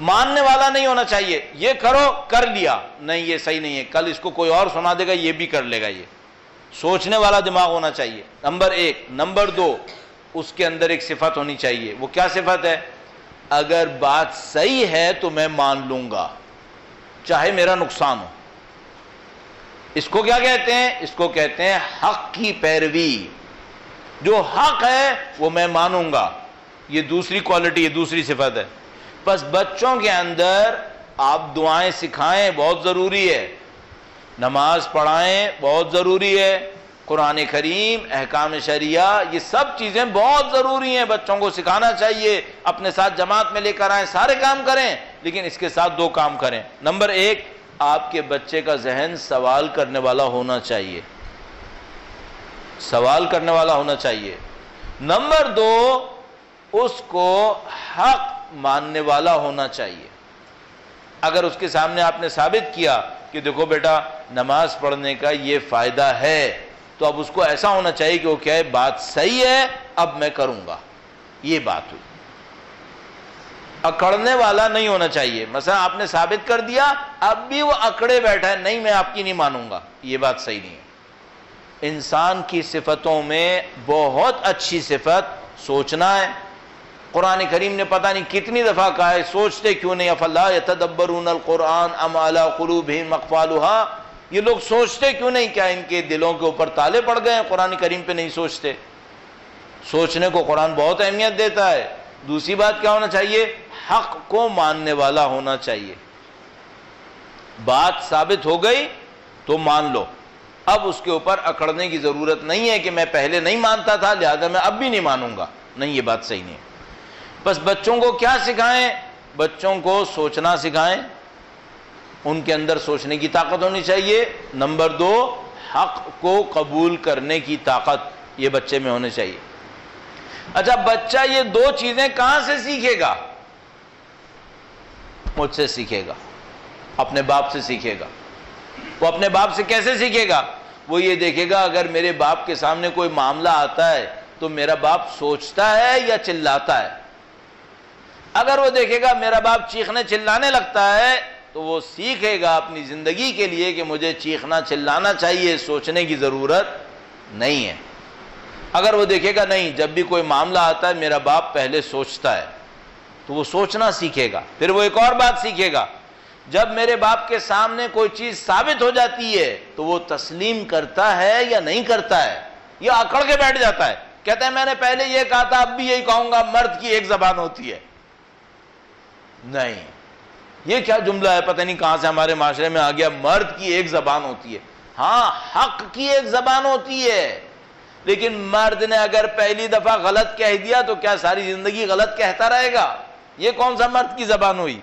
ماننے والا نہیں ہونا چاہیے، یہ کرو کر لیا، نہیں یہ صحیح نہیں ہے، کل اس کو کوئی اور سنا دے گا یہ بھی کر لے گا۔ یہ سوچنے والا دماغ ہونا چاہیے، نمبر ایک۔ نمبر دو، اس کے اندر ایک صفت ہونی چاہیے، وہ کیا صفت ہے؟ اگر بات صحیح ہے تو میں مان لوں گا چاہے میرا نقصان ہو. اس کو کیا کہتے ہیں؟ اس کو کہتے ہیں حق کی پیروی. جو حق ہے وہ میں مانوں گا. یہ دوسری کوالٹی ہے, دوسری صفت ہے. بس بچوں کے اندر آپ دعائیں سکھائیں, بہت ضروری ہے. نماز پڑھائیں, بہت ضروری ہے. قرآن کریم, احکام شریعہ, یہ سب چیزیں بہت ضروری ہیں, بچوں کو سکھانا چاہیے. اپنے ساتھ جماعت میں لے کر آئیں, سارے کام کریں, لیکن اس کے ساتھ 2 کام کریں. نمبر 1, آپ کے بچے کا ذہن سوال کرنے والا ہونا چاہیے, سوال کرنے والا ہونا چاہیے. نمبر 2, اس کو حق ماننے والا ہونا چاہیے. اگر اس کے سامنے آپ نے ثابت کیا کہ دیکھو بیٹا نماز پڑھنے کا یہ فائدہ ہے, تو اب اس کو ایسا ہونا چاہیے کہ وہ کہے بات صحیح ہے, اب میں کروں گا. یہ بات ہوئی. اکڑنے والا نہیں ہونا چاہیے. مثلا آپ نے ثابت کر دیا, اب بھی وہ اکڑے بیٹھا ہے, نہیں میں آپ کی نہیں مانوں گا, یہ بات صحیح نہیں ہے. انسان کی صفتوں میں بہت اچھی صفت سوچنا ہے. قرآن کریم نے پتہ نہیں کتنی دفعہ کہا ہے سوچتے کیوں نہیں, افلا یتدبرون القرآن ام علی قلوبہم اقفالها. یہ لوگ سوچتے کیوں نہیں, کیا ان کے دلوں کے اوپر تالے پڑ گئے ہیں, قرآن کریم پہ نہیں سوچتے. سوچنے کو قرآن بہت اہمیت دیتا ہے. دوسری بات کیا ہونا چاہیے؟ حق کو ماننے والا ہونا چاہیے. بات ثابت ہو گئی تو مان لو, اب اس کے اوپر اکڑنے کی ضرورت نہیں ہے کہ میں پہلے نہیں مانتا تھا لہذا میں اب بھی نہیں مانوں گا. نہیں, یہ بات صحیح نہیں ہے. بس بچوں کو کیا سکھائیں؟ بچوں کو سوچنا سکھائیں, ان کے اندر سوچنے کی طاقت ہونی چاہیے. نمبر 2, حق کو قبول کرنے کی طاقت یہ بچے میں ہونے چاہیے. اچھا, بچہ یہ 2 چیزیں کہاں سے سیکھے گا؟ مجھ سے سیکھے گا, اپنے باپ سے سیکھے گا. وہ اپنے باپ سے کیسے سیکھے گا؟ وہ یہ دیکھے گا اگر میرے باپ کے سامنے کوئی معاملہ آتا ہے تو میرا باپ سوچتا ہے یا چلاتا ہے. اگر وہ دیکھے گا میرا باپ چیخنے چلانے لگتا ہے تو وہ سیکھے گا اپنی زندگی کے لیے کہ مجھے چیخنا چلانا چاہیے, سوچنے کی ضرورت نہیں ہے. اگر وہ دیکھے گا نہیں, جب بھی کوئی معاملہ آتا ہے میرا باپ پہلے سوچتا ہے, تو وہ سوچنا سیکھے گا. پھر وہ ایک اور بات سیکھے گا, جب میرے باپ کے سامنے کوئی چیز ثابت ہو جاتی ہے تو وہ تسلیم کرتا ہے یا نہیں کرتا ہے, یا اکڑ کے بیٹھ جاتا ہے, کہتا ہے میں نے پہلے یہ کہا تھا اب بھی یہی کہوں گا, مرد کی ایک زبان ہوتی ہے. نہیں, یہ کیا جملہ ہے, پتہ نہیں کہاں سے ہمارے معاشرے میں آ گیا, مرد کی ایک زبان ہوتی ہے. ہاں, حق کی ایک زبان ہوتی ہے, لیکن مرد نے اگر پہلی دفعہ غلط کہہ دیا تو کیا ساری زندگی غلط کہتا رہے گا؟ یہ کون سا مرد کی زبان ہوئی؟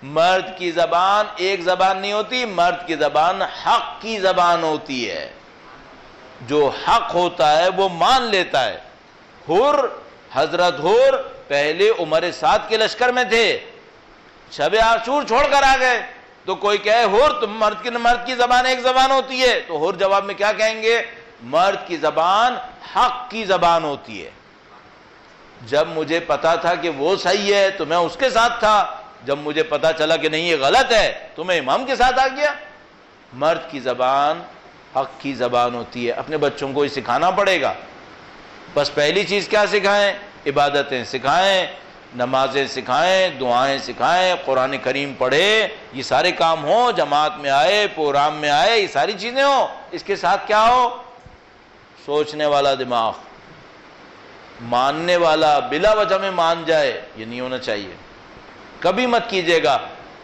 مرد کی زبان ایک زبان نہیں ہوتی, مرد کی زبان حق کی زبان ہوتی ہے. جو حق ہوتا ہے وہ مان لیتا ہے. حضرت حر پہلے عمر سعد کے لشکر میں تھے, شب عاشور چھوڑ کر آ گئے, تو کوئی کہے حر تم مرد کی زبان ایک زبان ہوتی ہے, تو حر جواب میں کیا کہیں گے؟ مرد کی زبان حق کی زبان ہوتی ہے. جب مجھے پتا تھا کہ وہ صحیح ہے تو میں اس کے ساتھ تھا, جب مجھے پتا چلا کہ نہیں یہ غلط ہے تو میں امام کے ساتھ آ گیا. مرد کی زبان حق کی زبان ہوتی ہے. اپنے بچوں کو یہ سکھانا پڑے گا. بس پہلی چیز کیا سکھائیں؟ عبادتیں سکھائیں, نمازیں سکھائیں, دعائیں سکھائیں, قرآن کریم پڑھے, یہ سارے کام ہوں, جماعت میں آئے, پروگرام میں آئے, یہ ساری چیزیں ہوں. اس کے ساتھ کیا ہو؟ سوچنے والا دماغ, ماننے والا, بلا وجہ میں مان جائے, یہ نہیں ہونا چاہیے. کبھی مت کیجیے گا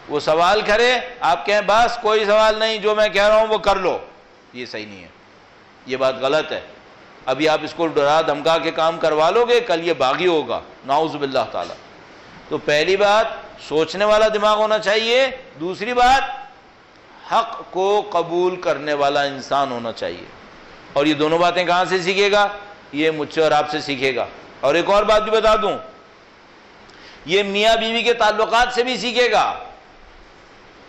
وہ سوال کرے آپ کہیں بس کوئی سوال نہیں, جو میں کہہ رہا ہوں وہ کر لو, یہ صحیح نہیں ہے, یہ بات غلط ہے. ابھی آپ اس کو ڈرا دھمکا کے کام کروا لو گے, کل یہ باغی ہوگا, نعوذ باللہ تعالی. تو پہلی بات سوچنے والا دماغ ہونا چاہیے. دوسری بات حق کو قبول کرنے والا انسان ہونا چاہیے. اور یہ دونوں باتیں کہاں سے سیکھے گا؟ یہ مجھ سے اور آپ سے سیکھے گا. اور ایک اور بات بھی بتا دوں, یہ میاں بیوی کے تعلقات سے بھی سیکھے گا,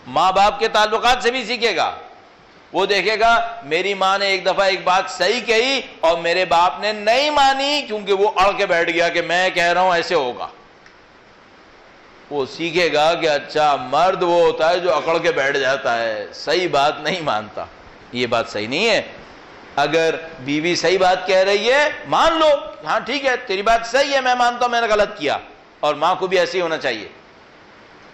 ماں باپ کے تعلقات سے بھی سیکھے گا. وہ دیکھے گا میری ماں نے ایک دفعہ ایک بات صحیح کہی اور میرے باپ نے نہیں مانی کیونکہ وہ اڑ کے بیٹھ گیا کہ میں کہہ رہا ہوں ایسے ہوگا. وہ سیکھے گا کہ اچھا مرد وہ ہوتا ہے جو اکڑ کے بیٹھ جاتا ہے, صحیح بات نہیں مانتا. یہ بات صحیح نہیں ہے. اگر بیوی صحیح بات کہہ رہی ہے مان لو, ہاں ٹھیک ہے تیری بات صحیح ہے, میں مانتا ہوں میں نے غلط کیا, اور ماں کو بھی ایسے ہی ہونا چاہیے.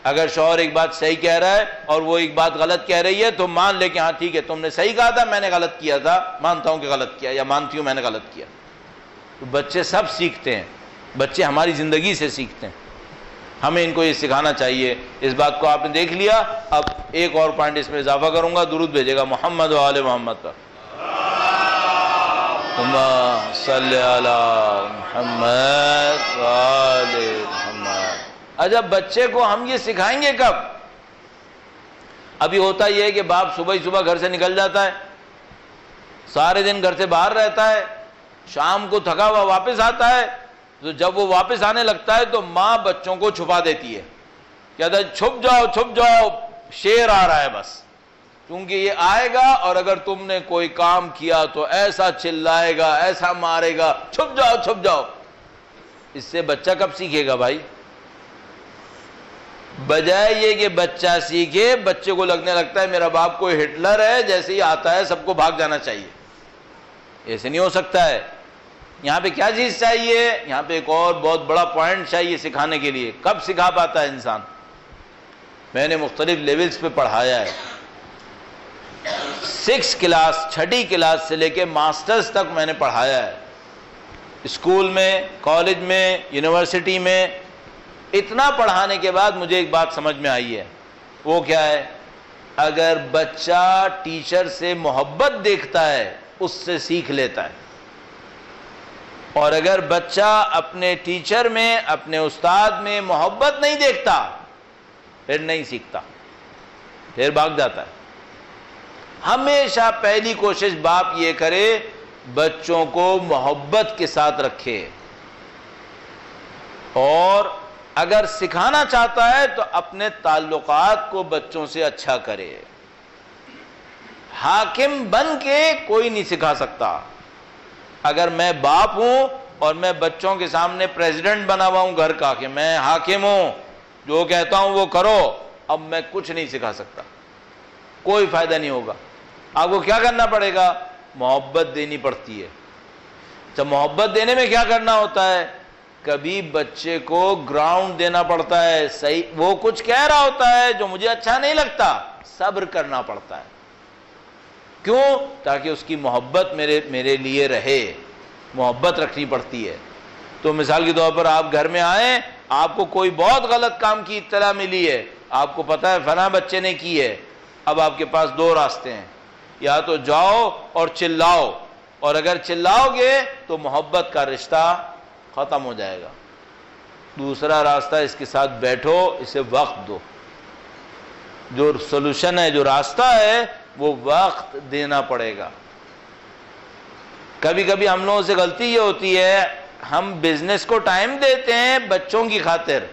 اگر شوہر ایک بات صحیح کہہ رہا ہے اور وہ ایک بات غلط کہہ رہی ہے تو مان لے کہ ہاں ٹھیک ہے، تم نے صحیح کہا تھا، میں نے غلط کیا تھا، مانتا ہوں کہ غلط کیا، یا مانتی ہوں میں نے غلط کیا. تو بچے سب سیکھتے ہیں، بچے ہماری زندگی سے سیکھتے ہیں. ہمیں ان کو یہ سکھانا چاہیے. اس بات کو آپ نے دیکھ لیا. اب ایک اور پوائنٹ اس میں اضافہ کروں گا، درود بھیجے گا محمد و آل محمد پر. اللہم صلی علی محمد و آل محمد. اچھا بچے کو ہم یہ سکھائیں گے کب؟ ابھی ہوتا یہ ہے کہ باپ صبح ہی صبح گھر سے نکل جاتا ہے، سارے دن گھر سے باہر رہتا ہے، شام کو تھکا ہوا واپس آتا ہے. تو جب وہ واپس آنے لگتا ہے تو ماں بچوں کو چھپا دیتی ہے، کہتا ہے چھپ جاؤ چھپ جاؤ، شیر آ رہا ہے بس، کیونکہ یہ آئے گا اور اگر تم نے کوئی کام کیا تو ایسا چلائے گا، ایسا مارے گا، چھپ جاؤ چھپ جاؤ. اس سے بچہ کب سیکھے گا بھائی؟ بجائے یہ کہ بچہ سیکھے، بچے کو لگنے لگتا ہے میرا باپ کوئی ہٹلر ہے، جیسے ہی آتا ہے سب کو بھاگ جانا چاہیے. ایسے نہیں ہو سکتا ہے. یہاں پہ کیا چیز چاہیے؟ یہاں پہ ایک اور بہت بڑا پوائنٹ چاہیے سکھانے کے لیے. کب سکھا پاتا ہے انسان؟ میں نے مختلف لیولز پہ پڑھایا ہے، 6 کلاس، 6ٹھی کلاس سے لے کے ماسٹرز تک میں نے پڑھایا ہے، اسکول میں، کالج میں، یونیورسٹی میں. اتنا پڑھانے کے بعد مجھے ایک بات سمجھ میں آئی ہے. وہ کیا ہے؟ اگر بچہ ٹیچر سے محبت دیکھتا ہے اس سے سیکھ لیتا ہے، اور اگر بچہ اپنے ٹیچر میں، اپنے استاد میں محبت نہیں دیکھتا پھر نہیں سیکھتا، پھر بھاگ جاتا ہے. ہمیشہ پہلی کوشش باپ یہ کرے بچوں کو محبت کے ساتھ رکھے، اور اگر سکھانا چاہتا ہے تو اپنے تعلقات کو بچوں سے اچھا کرے. حاکم بن کے کوئی نہیں سکھا سکتا. اگر میں باپ ہوں اور میں بچوں کے سامنے پریزیڈنٹ بنا ہوا ہوں گھر کا کہ میں حاکم ہوں، جو کہتا ہوں وہ کرو، اب میں کچھ نہیں سکھا سکتا، کوئی فائدہ نہیں ہوگا. آپ کو کیا کرنا پڑے گا؟ محبت دینی پڑتی ہے. تو محبت دینے میں کیا کرنا ہوتا ہے؟ کبھی بچے کو گراؤنڈ دینا پڑتا ہے. صحیح وہ کچھ کہہ رہا ہوتا ہے جو مجھے اچھا نہیں لگتا، صبر کرنا پڑتا ہے. کیوں؟ تاکہ اس کی محبت میرے لیے رہے. محبت رکھنی پڑتی ہے. تو مثال کے طور پر آپ گھر میں آئیں، آپ کو کوئی بہت غلط کام کی اطلاع ملی ہے، آپ کو پتا ہے فلاں بچے نے کی ہے. اب آپ کے پاس 2 راستے ہیں، یا تو جاؤ اور چلاؤ، اور اگر چلاؤ گے تو محبت کا رشتہ ختم ہو جائے گا. دوسرا راستہ، اس کے ساتھ بیٹھو، اسے وقت دو. جو سولوشن ہے، جو راستہ ہے، وہ وقت دینا پڑے گا. کبھی کبھی ہم لوگوں سے غلطی یہ ہوتی ہے، ہم بزنس کو ٹائم دیتے ہیں بچوں کی خاطر،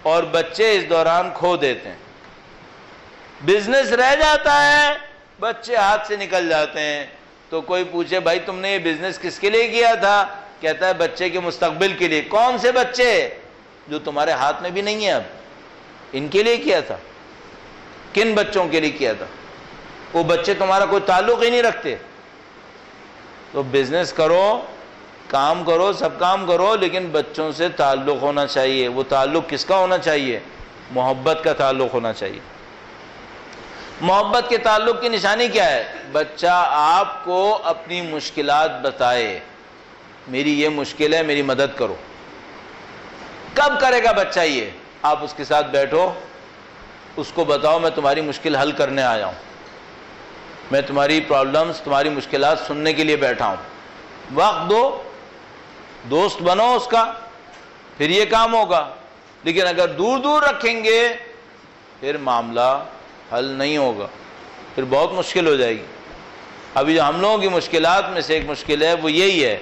اور بچے اس دوران کھو دیتے ہیں. بزنس رہ جاتا ہے، بچے ہاتھ سے نکل جاتے ہیں. تو کوئی پوچھے بھائی تم نے یہ بزنس کس کے لیے کیا تھا؟ کہتا ہے بچے کے مستقبل کے لیے. کون سے بچے؟ جو تمہارے ہاتھ میں بھی نہیں ہے اب، ان کے لیے کیا تھا. کن بچوں کے لیے کیا تھا؟ وہ بچے تمہارا کوئی تعلق ہی نہیں رکھتے. تو بزنس کرو، کام کرو، سب کام کرو، لیکن بچوں سے تعلق ہونا چاہیے. وہ تعلق کس کا ہونا چاہیے؟ محبت کا تعلق ہونا چاہیے. محبت کے تعلق کی نشانی کیا ہے؟ بچہ آپ کو اپنی مشکلات بتائے، میری یہ مشکل ہے، میری مدد کرو. کب کرے گا بچہ یہ؟ آپ اس کے ساتھ بیٹھو، اس کو بتاؤ میں تمہاری مشکل حل کرنے آیا ہوں، میں تمہاری پرابلمز، تمہاری مشکلات سننے کے لیے بیٹھا ہوں. وقت دو، دوست بنو اس کا، پھر یہ کام ہوگا. لیکن اگر دور دور رکھیں گے پھر معاملہ حل نہیں ہوگا، پھر بہت مشکل ہو جائے گی. ابھی جو ہم لوگوں کی مشکلات میں سے ایک مشکل ہے وہ یہی ہے،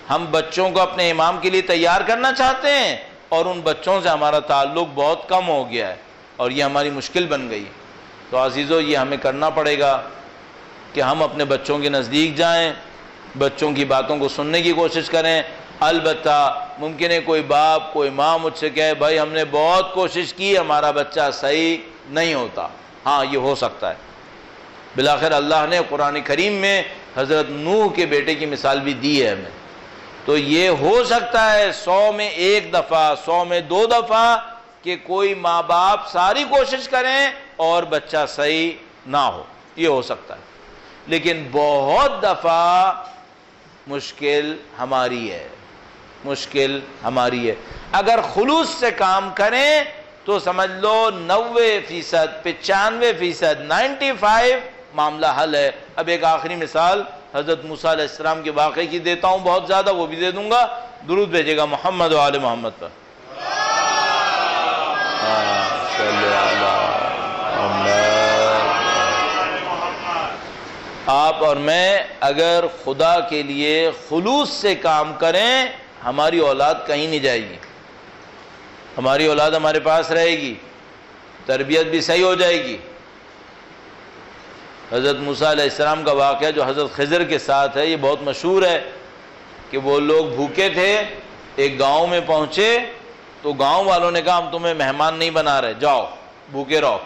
ہم بچوں کو اپنے امام کے لیے تیار کرنا چاہتے ہیں اور ان بچوں سے ہمارا تعلق بہت کم ہو گیا ہے، اور یہ ہماری مشکل بن گئی. تو عزیزو، یہ ہمیں کرنا پڑے گا کہ ہم اپنے بچوں کے نزدیک جائیں، بچوں کی باتوں کو سننے کی کوشش کریں. البتہ ممکن ہے کوئی باپ، کوئی ماں مجھ سے کہے بھائی ہم نے بہت کوشش کی، ہمارا بچہ صحیح نہیں ہوتا. ہاں، یہ ہو سکتا ہے. بالآخر اللہ نے قرآن کریم میں حضرت نوح کے بیٹے کی مثال بھی دی ہے ہمیں. تو یہ ہو سکتا ہے 100 میں 1 دفعہ، 100 میں 2 دفعہ کہ کوئی ماں باپ ساری کوشش کریں اور بچہ صحیح نہ ہو، یہ ہو سکتا ہے، لیکن بہت دفعہ مشکل ہماری ہے، مشکل ہماری ہے۔ اگر خلوص سے کام کریں تو سمجھ لو 90%، 95%، 95 معاملہ حل ہے۔ اب ایک آخری مثال حضرت موسیٰ علیہ السلام کے واقعے کی دیتا ہوں، بہت زیادہ وہ بھی دے دوں گا، درود بھیجے گا محمد و آل محمد پر۔ آپ اور میں اگر خدا کے لیے خلوص سے کام کریں، ہماری اولاد کہیں نہیں جائے گی، ہماری اولاد ہمارے پاس رہے گی، تربیت بھی صحیح ہو جائے گی۔ حضرت موسیٰ علیہ السلام کا واقعہ جو حضرت خضر کے ساتھ ہے، یہ بہت مشہور ہے کہ وہ لوگ بھوکے تھے، ایک گاؤں میں پہنچے تو گاؤں والوں نے کہا ہم تمہیں مہمان نہیں بنا رہے، جاؤ بھوکے رہو۔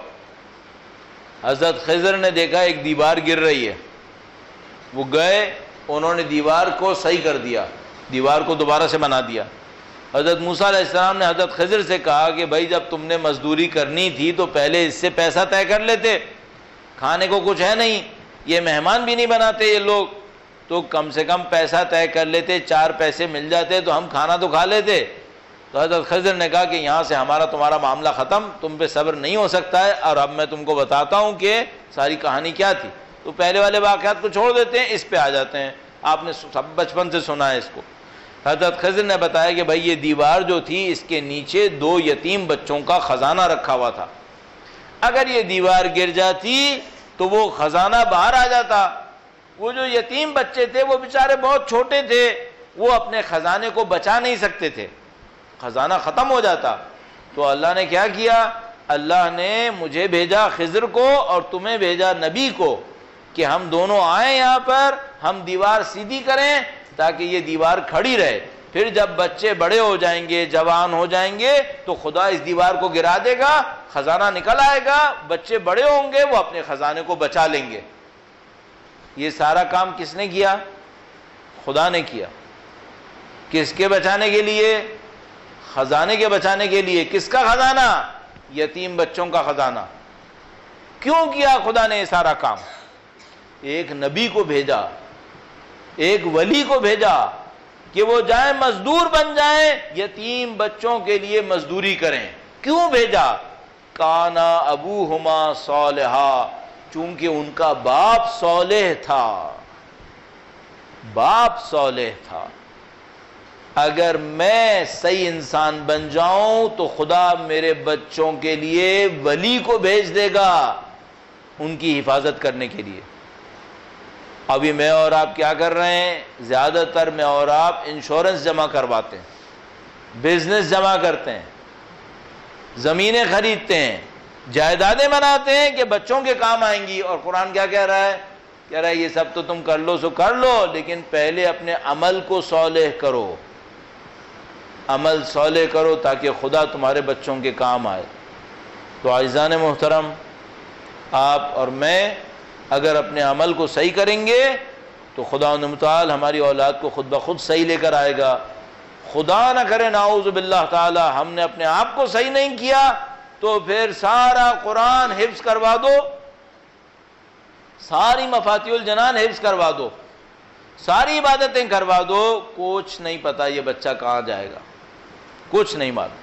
حضرت خضر نے دیکھا ایک دیوار گر رہی ہے، وہ گئے، انہوں نے دیوار کو صحیح کر دیا، دیوار کو دوبارہ سے بنا دیا۔ حضرت موسیٰ علیہ السلام نے حضرت خضر سے کہا کہ بھائی جب تم نے مزدوری کرنی تھی تو پہلے اس سے پیسہ طے کر لیتے، کھانے کو کچھ ہے نہیں، یہ مہمان بھی نہیں بناتے یہ لوگ، تو کم سے کم پیسہ طے کر لیتے، 4 پیسے مل جاتے تو ہم کھانا تو کھا لیتے۔ تو حضرت خضر نے کہا کہ یہاں سے ہمارا تمہارا معاملہ ختم، تم پہ صبر نہیں ہو سکتا ہے، اور اب میں تم کو بتاتا ہوں کہ ساری کہانی کیا تھی۔ تو پہلے والے واقعات کو چھوڑ دیتے ہیں، اس پہ آ جاتے ہیں، آپ نے سب بچپن سے سنا ہے اس کو۔ حضرت خضر نے بتایا کہ بھائی یہ دیوار جو تھی اس کے نیچے 2 یتیم بچوں کا خزانہ رکھا ہوا تھا، اگر یہ دیوار گر جاتی تو وہ خزانہ باہر آ جاتا، وہ جو یتیم بچے تھے وہ بیچارے بہت چھوٹے تھے، وہ اپنے خزانے کو بچا نہیں سکتے تھے، خزانہ ختم ہو جاتا۔ تو اللہ نے کیا کیا؟ اللہ نے مجھے بھیجا خضر کو اور تمہیں بھیجا نبی کو کہ ہم دونوں آئیں یہاں پر، ہم دیوار سیدھی کریں تاکہ یہ دیوار کھڑی رہے، پھر جب بچے بڑے ہو جائیں گے، جوان ہو جائیں گے تو خدا اس دیوار کو گرا دے گا، خزانہ نکل آئے گا، بچے بڑے ہوں گے، وہ اپنے خزانے کو بچا لیں گے۔ یہ سارا کام کس نے کیا؟ خدا نے کیا۔ کس کے بچانے کے لیے؟ خزانے کے بچانے کے لیے۔ کس کا خزانہ؟ یتیم بچوں کا خزانہ۔ کیوں کیا خدا نے یہ سارا کام؟ ایک نبی کو بھیجا، ایک ولی کو بھیجا کہ وہ جائیں مزدور بن جائیں، یتیم بچوں کے لیے مزدوری کریں۔ کیوں بھیجا؟ کانا ابوہما صالحا، چونکہ ان کا باپ صالح تھا، باپ صالح تھا۔ اگر میں صحیح انسان بن جاؤں تو خدا میرے بچوں کے لیے ولی کو بھیج دے گا ان کی حفاظت کرنے کے لیے۔ ابھی میں اور آپ کیا کر رہے ہیں؟ زیادہ تر میں اور آپ انشورنس جمع کرواتے ہیں، بزنس جمع کرتے ہیں، زمینیں خریدتے ہیں، جائیدادیں بناتے ہیں کہ بچوں کے کام آئیں گی، اور قرآن کیا کہہ رہا ہے؟ کہہ رہا ہے یہ سب تو تم کر لو سو کر لو، لیکن پہلے اپنے عمل کو صالح کرو، عمل صالح کرو تاکہ خدا تمہارے بچوں کے کام آئے۔ تو عزیزان محترم، آپ اور میں اگر اپنے عمل کو صحیح کریں گے تو خدا متعال ہماری اولاد کو خود بخود صحیح لے کر آئے گا۔ خدا نہ کرے نعوذ باللہ تعالی ہم نے اپنے آپ کو صحیح نہیں کیا تو پھر سارا قرآن حفظ کروا دو، ساری مفاتیح الجنان حفظ کروا دو، ساری عبادتیں کروا دو، کچھ نہیں پتا یہ بچہ کہاں جائے گا، کچھ نہیں معلوم۔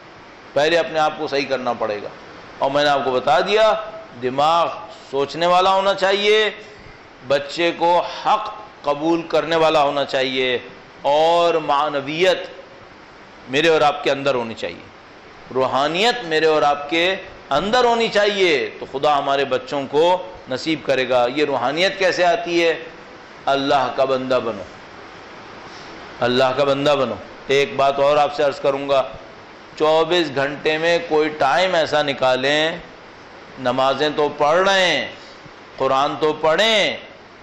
پہلے اپنے آپ کو صحیح کرنا پڑے گا۔ اور میں نے آپ کو بتا دیا، دماغ سوچنے والا ہونا چاہیے، بچے کو حق قبول کرنے والا ہونا چاہیے، اور معنویت میرے اور آپ کے اندر ہونی چاہیے، روحانیت میرے اور آپ کے اندر ہونی چاہیے، تو خدا ہمارے بچوں کو نصیب کرے گا۔ یہ روحانیت کیسے آتی ہے؟ اللہ کا بندہ بنو، اللہ کا بندہ بنو۔ ایک بات اور آپ سے عرض کروں گا، 24 گھنٹے میں کوئی ٹائم ایسا نکالیں، نمازیں تو پڑھ رہے ہیں، قرآن تو پڑھیں،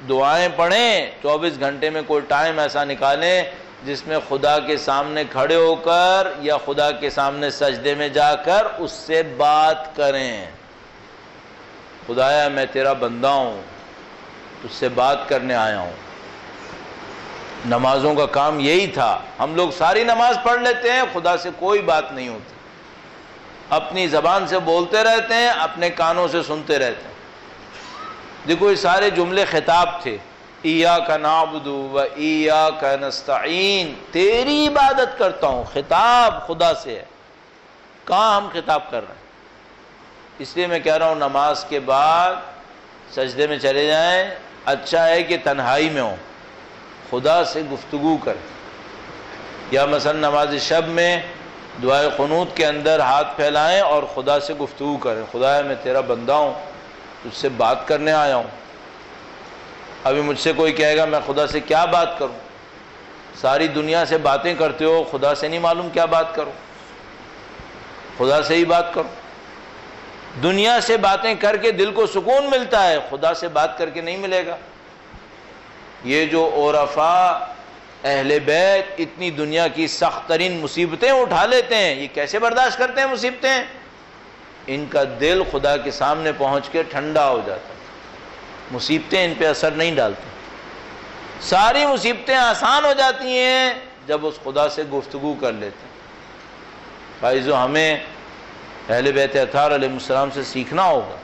دعائیں پڑھیں، 24 گھنٹے میں کوئی ٹائم ایسا نکالیں جس میں خدا کے سامنے کھڑے ہو کر یا خدا کے سامنے سجدے میں جا کر اس سے بات کریں۔ خدایا میں تیرا بندہ ہوں، تجھ سے بات کرنے آیا ہوں، نمازوں کا کام یہی تھا. ہم لوگ ساری نماز پڑھ لیتے ہیں, خدا سے کوئی بات نہیں ہوتی, اپنی زبان سے بولتے رہتے ہیں, اپنے کانوں سے سنتے رہتے ہیں. دیکھو یہ سارے جملے خطاب تھے. ایاک نعبد و ایاک نستعین, تیری عبادت کرتا ہوں, خطاب خدا سے ہے. کہاں ہم خطاب کر رہے ہیں؟ اس لیے میں کہہ رہا ہوں نماز کے بعد سجدے میں چلے جائیں, اچھا ہے کہ تنہائی میں ہوں, خدا سے گفتگو کریں. یا مثلا نماز شب میں دعائے قنوت کے اندر ہاتھ پھیلائیں اور خدا سے گفتگو کریں. خدا میں تیرا بندہ ہوں, تجھ سے بات کرنے آیا ہوں. ابھی مجھ سے کوئی کہے گا میں خدا سے کیا بات کروں, ساری دنیا سے باتیں کرتے ہو, خدا سے نہیں معلوم کیا بات کروں. خدا سے ہی بات کرو. دنیا سے باتیں کر کے دل کو سکون ملتا ہے, خدا سے بات کر کے نہیں ملے گا. یہ جو عرفاء اہل بیت اتنی دنیا کی سخت ترین مصیبتیں اٹھا لیتے ہیں, یہ کیسے برداشت کرتے ہیں مصیبتیں؟ ان کا دل خدا کے سامنے پہنچ کے ٹھنڈا ہو جاتا ہے, مصیبتیں ان پہ اثر نہیں ڈالتی. ساری مصیبتیں آسان ہو جاتی ہیں جب اس خدا سے گفتگو کر لیتے ہیں. بھائیو ہمیں اہل بیت اطہار علیہ السلام سے سیکھنا ہوگا.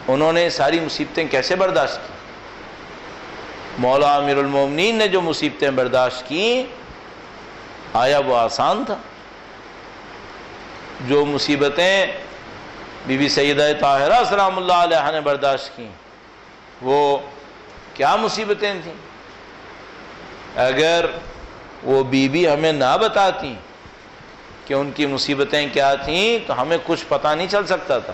انہوں نے ساری مصیبتیں کیسے برداشت کی؟ مولا امیر المومنین نے جو مصیبتیں برداشت کی, آیا وہ آسان تھا؟ جو مصیبتیں بی بی سیدہ طاہرہ سلام اللہ علیہا نے برداشت کی, وہ کیا مصیبتیں تھیں؟ اگر وہ بی بی ہمیں نہ بتاتی کہ ان کی مصیبتیں کیا تھیں تو ہمیں کچھ پتہ نہیں چل سکتا تھا.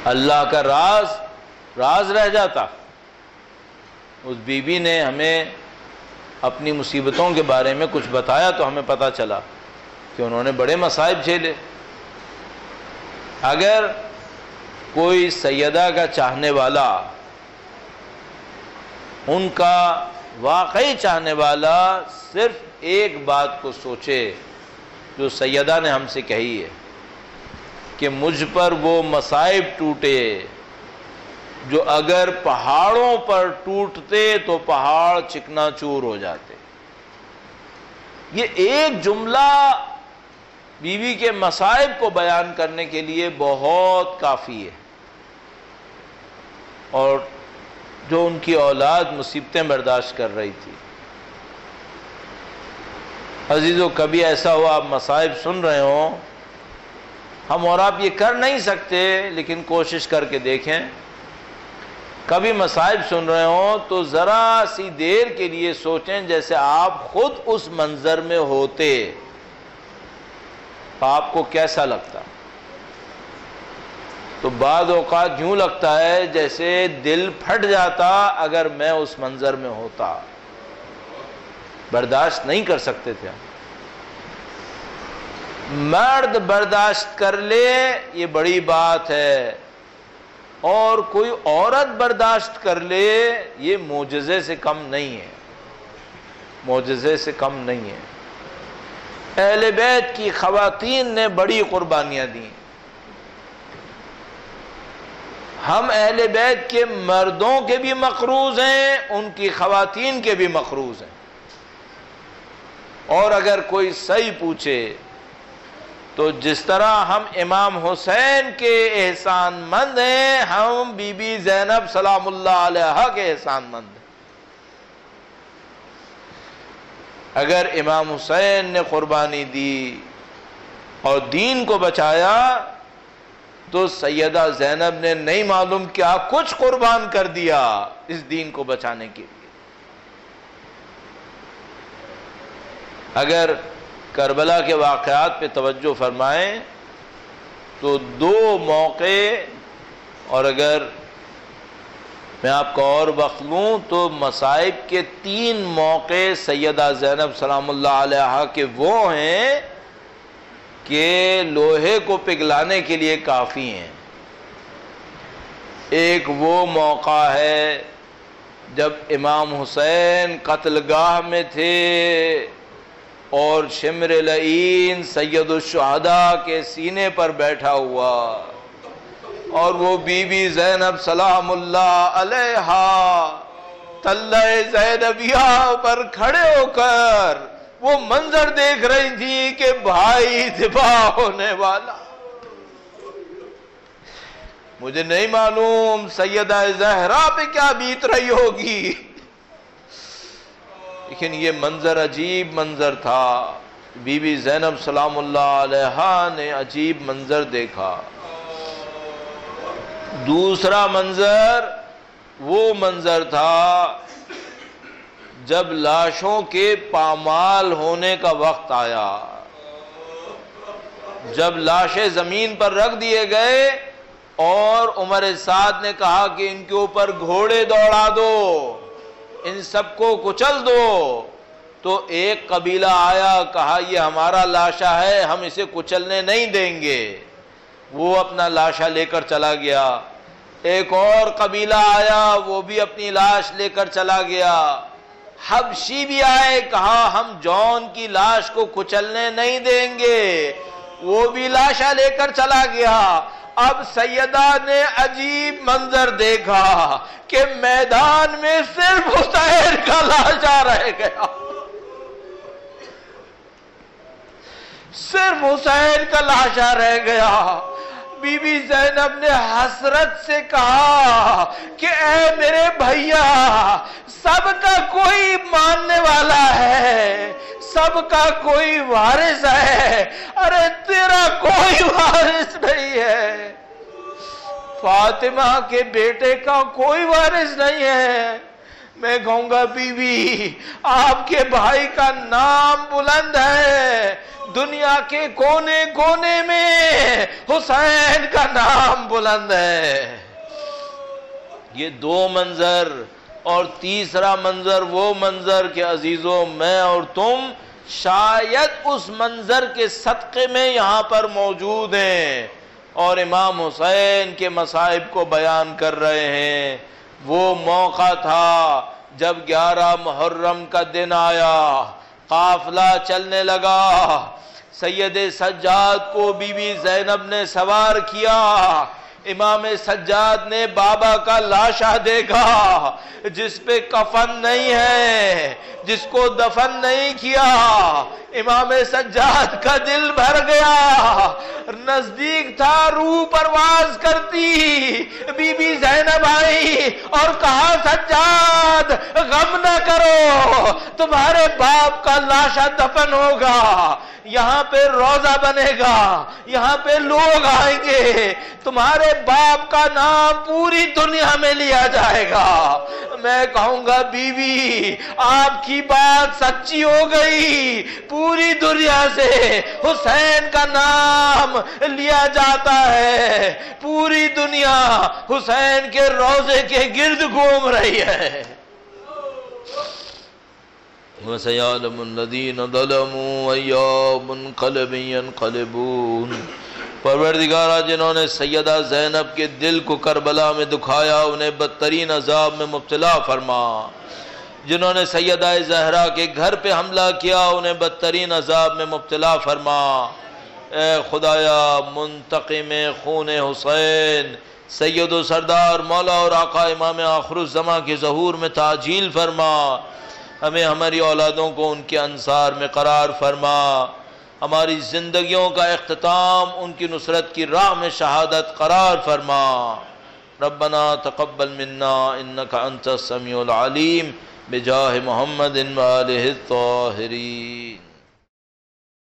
اللہ کا راز رہ جاتا. اس بی بی نے ہمیں اپنی مصیبتوں کے بارے میں کچھ بتایا تو ہمیں پتہ چلا کہ انہوں نے بڑے مصائب جھیلے. اگر کوئی سیدہ کا چاہنے والا, ان کا واقعی چاہنے والا, صرف ایک بات کو سوچے جو سیدہ نے ہم سے کہی ہے کہ مجھ پر وہ مصائب ٹوٹے جو اگر پہاڑوں پر ٹوٹتے تو پہاڑ چکنا چور ہو جاتے. یہ ایک جملہ بیوی کے مصائب کو بیان کرنے کے لیے بہت کافی ہے. اور جو ان کی اولاد مصیبتیں برداشت کر رہی تھی. عزیزو, کبھی ایسا ہو آپ مصائب سن رہے ہوں, ہم اور آپ یہ کر نہیں سکتے لیکن کوشش کر کے دیکھیں. کبھی مصائب سن رہے ہوں تو ذرا سی دیر کے لیے سوچیں جیسے آپ خود اس منظر میں ہوتے, آپ کو کیسا لگتا؟ تو بعض اوقات یوں لگتا ہے جیسے دل پھٹ جاتا اگر میں اس منظر میں ہوتا. برداشت نہیں کر سکتے تھے. مرد برداشت کر لے یہ بڑی بات ہے, اور کوئی عورت برداشت کر لے یہ معجزے سے کم نہیں ہے, معجزے سے کم نہیں ہے. اہل بیت کی خواتین نے بڑی قربانیاں دیں. ہم اہل بیت کے مردوں کے بھی مقروض ہیں, ان کی خواتین کے بھی مقروض ہیں. اور اگر کوئی صحیح پوچھے تو جس طرح ہم امام حسین کے احسان مند ہیں, ہم بی بی زینب سلام اللہ علیہا کے احسان مند ہیں. اگر امام حسین نے قربانی دی اور دین کو بچایا تو سیدہ زینب نے نہیں معلوم کیا کچھ قربان کر دیا اس دین کو بچانے کے لیے. اگر کربلا کے واقعات پہ توجہ فرمائیں تو 2 موقع, اور اگر میں آپ کو اور وقت لوں تو مصائب کے 3 موقع سیدہ زینب سلام اللہ علیہا کے وہ ہیں کہ لوہے کو پگھلانے کے لیے کافی ہیں. ایک وہ موقع ہے جب امام حسین قتل گاہ میں تھے اور شمر لعین سید الشہداء کے سینے پر بیٹھا ہوا, اور وہ بی بی زینب سلام اللہ علیہا تلہ زینبیہ پر کھڑے ہو کر وہ منظر دیکھ رہی تھی کہ بھائی ذبح ہونے والا. مجھے نہیں معلوم سیدہ زہرا پہ کیا بیت رہی ہوگی، لیکن یہ منظر عجیب منظر تھا. بی بی زینب سلام اللہ علیہا نے عجیب منظر دیکھا. دوسرا منظر وہ منظر تھا جب لاشوں کے پامال ہونے کا وقت آیا. جب لاشیں زمین پر رکھ دیے گئے اور عمر سعد نے کہا کہ ان کے اوپر گھوڑے دوڑا دو، ان سب کو کچل دو، تو ایک قبیلہ آیا، کہا یہ ہمارا لاشا ہے، ہم اسے کچلنے نہیں دیں گے. وہ اپنا لاشا لے کر چلا گیا. ایک اور قبیلہ آیا، وہ بھی اپنی لاش لے کر چلا گیا. حبشی بھی آئے، کہا ہم جون کی لاش کو کچلنے نہیں دیں گے، وہ بھی لاشا لے کر چلا گیا. اب سیدہ نے عجیب منظر دیکھا کہ میدان میں صرف حسین کا لاشا رہ گیا، صرف حسین کا لاشا رہ گیا. بی بی زینب نے حسرت سے کہا کہ اے میرے بھیا، سب کا کوئی ماننے والا ہے، سب کا کوئی وارث ہے، ارے تیرا کوئی وارث نہیں ہے، فاطمہ کے بیٹے کا کوئی وارث نہیں ہے. میں کہوں گا بی بی، آپ کے بھائی کا نام بلند ہے، دنیا کے کونے کونے میں حسین کا نام بلند ہے. یہ دو منظر، اور تیسرا منظر وہ منظر کہ عزیزوں میں اور تم شاید اس منظر کے صدقے میں یہاں پر موجود ہیں اور امام حسین کے مصائب کو بیان کر رہے ہیں. وہ موقع تھا جب 11 محرم کا دن آیا، قافلہ چلنے لگا. سید سجاد کو بی بی زینب نے سوار کیا. امام سجاد نے بابا کا لاشا دیکھا جس پہ کفن نہیں ہے، جس کو دفن نہیں کیا. امام سجاد کا دل بھر گیا، نزدیک تھا روح پرواز کرتی. بی بی زینب آئی اور کہا سجاد غم نہ کرو، تمہارے باپ کا لاشا دفن ہوگا، یہاں پہ روزہ بنے گا، یہاں پہ لوگ آئیں گے، تمہارے باپ کا نام پوری دنیا میں لیا جائے گا. میں کہوں گا بی بی، آپ کی بات سچی ہو گئی، پوری دنیا سے حسین کا نام لیا جاتا ہے، پوری دنیا حسین کے روضے کے گرد گھوم رہی ہے. وَسَيَعْلَمُ الَّذِينَ ظَلَمُوا أَيَّ مُنْقَلَبٍ يَنْقَلِبُونَ. پروردگارہ، جنہوں نے سیدہ زینب کے دل کو کربلا میں دکھایا انہیں بدترین عذاب میں مبتلا فرما. جنہوں نے سیدہ زہرا کے گھر پہ حملہ کیا انہیں بدترین عذاب میں مبتلا فرما. اے خدایا، منتقم خون حسین، سید و سردار مولا اور آقا امام آخر الزماں کے ظہور میں تعجیل فرما. ہمیں ہماری اولادوں کو ان کے انصار میں قرار فرما. ہماری زندگیوں کا اختتام ان کی نصرت کی راہ میں شہادت قرار فرما. ربنا تقبل منا انک انت السمیع العلیم بجاہ محمد و آلہ الطاہرین.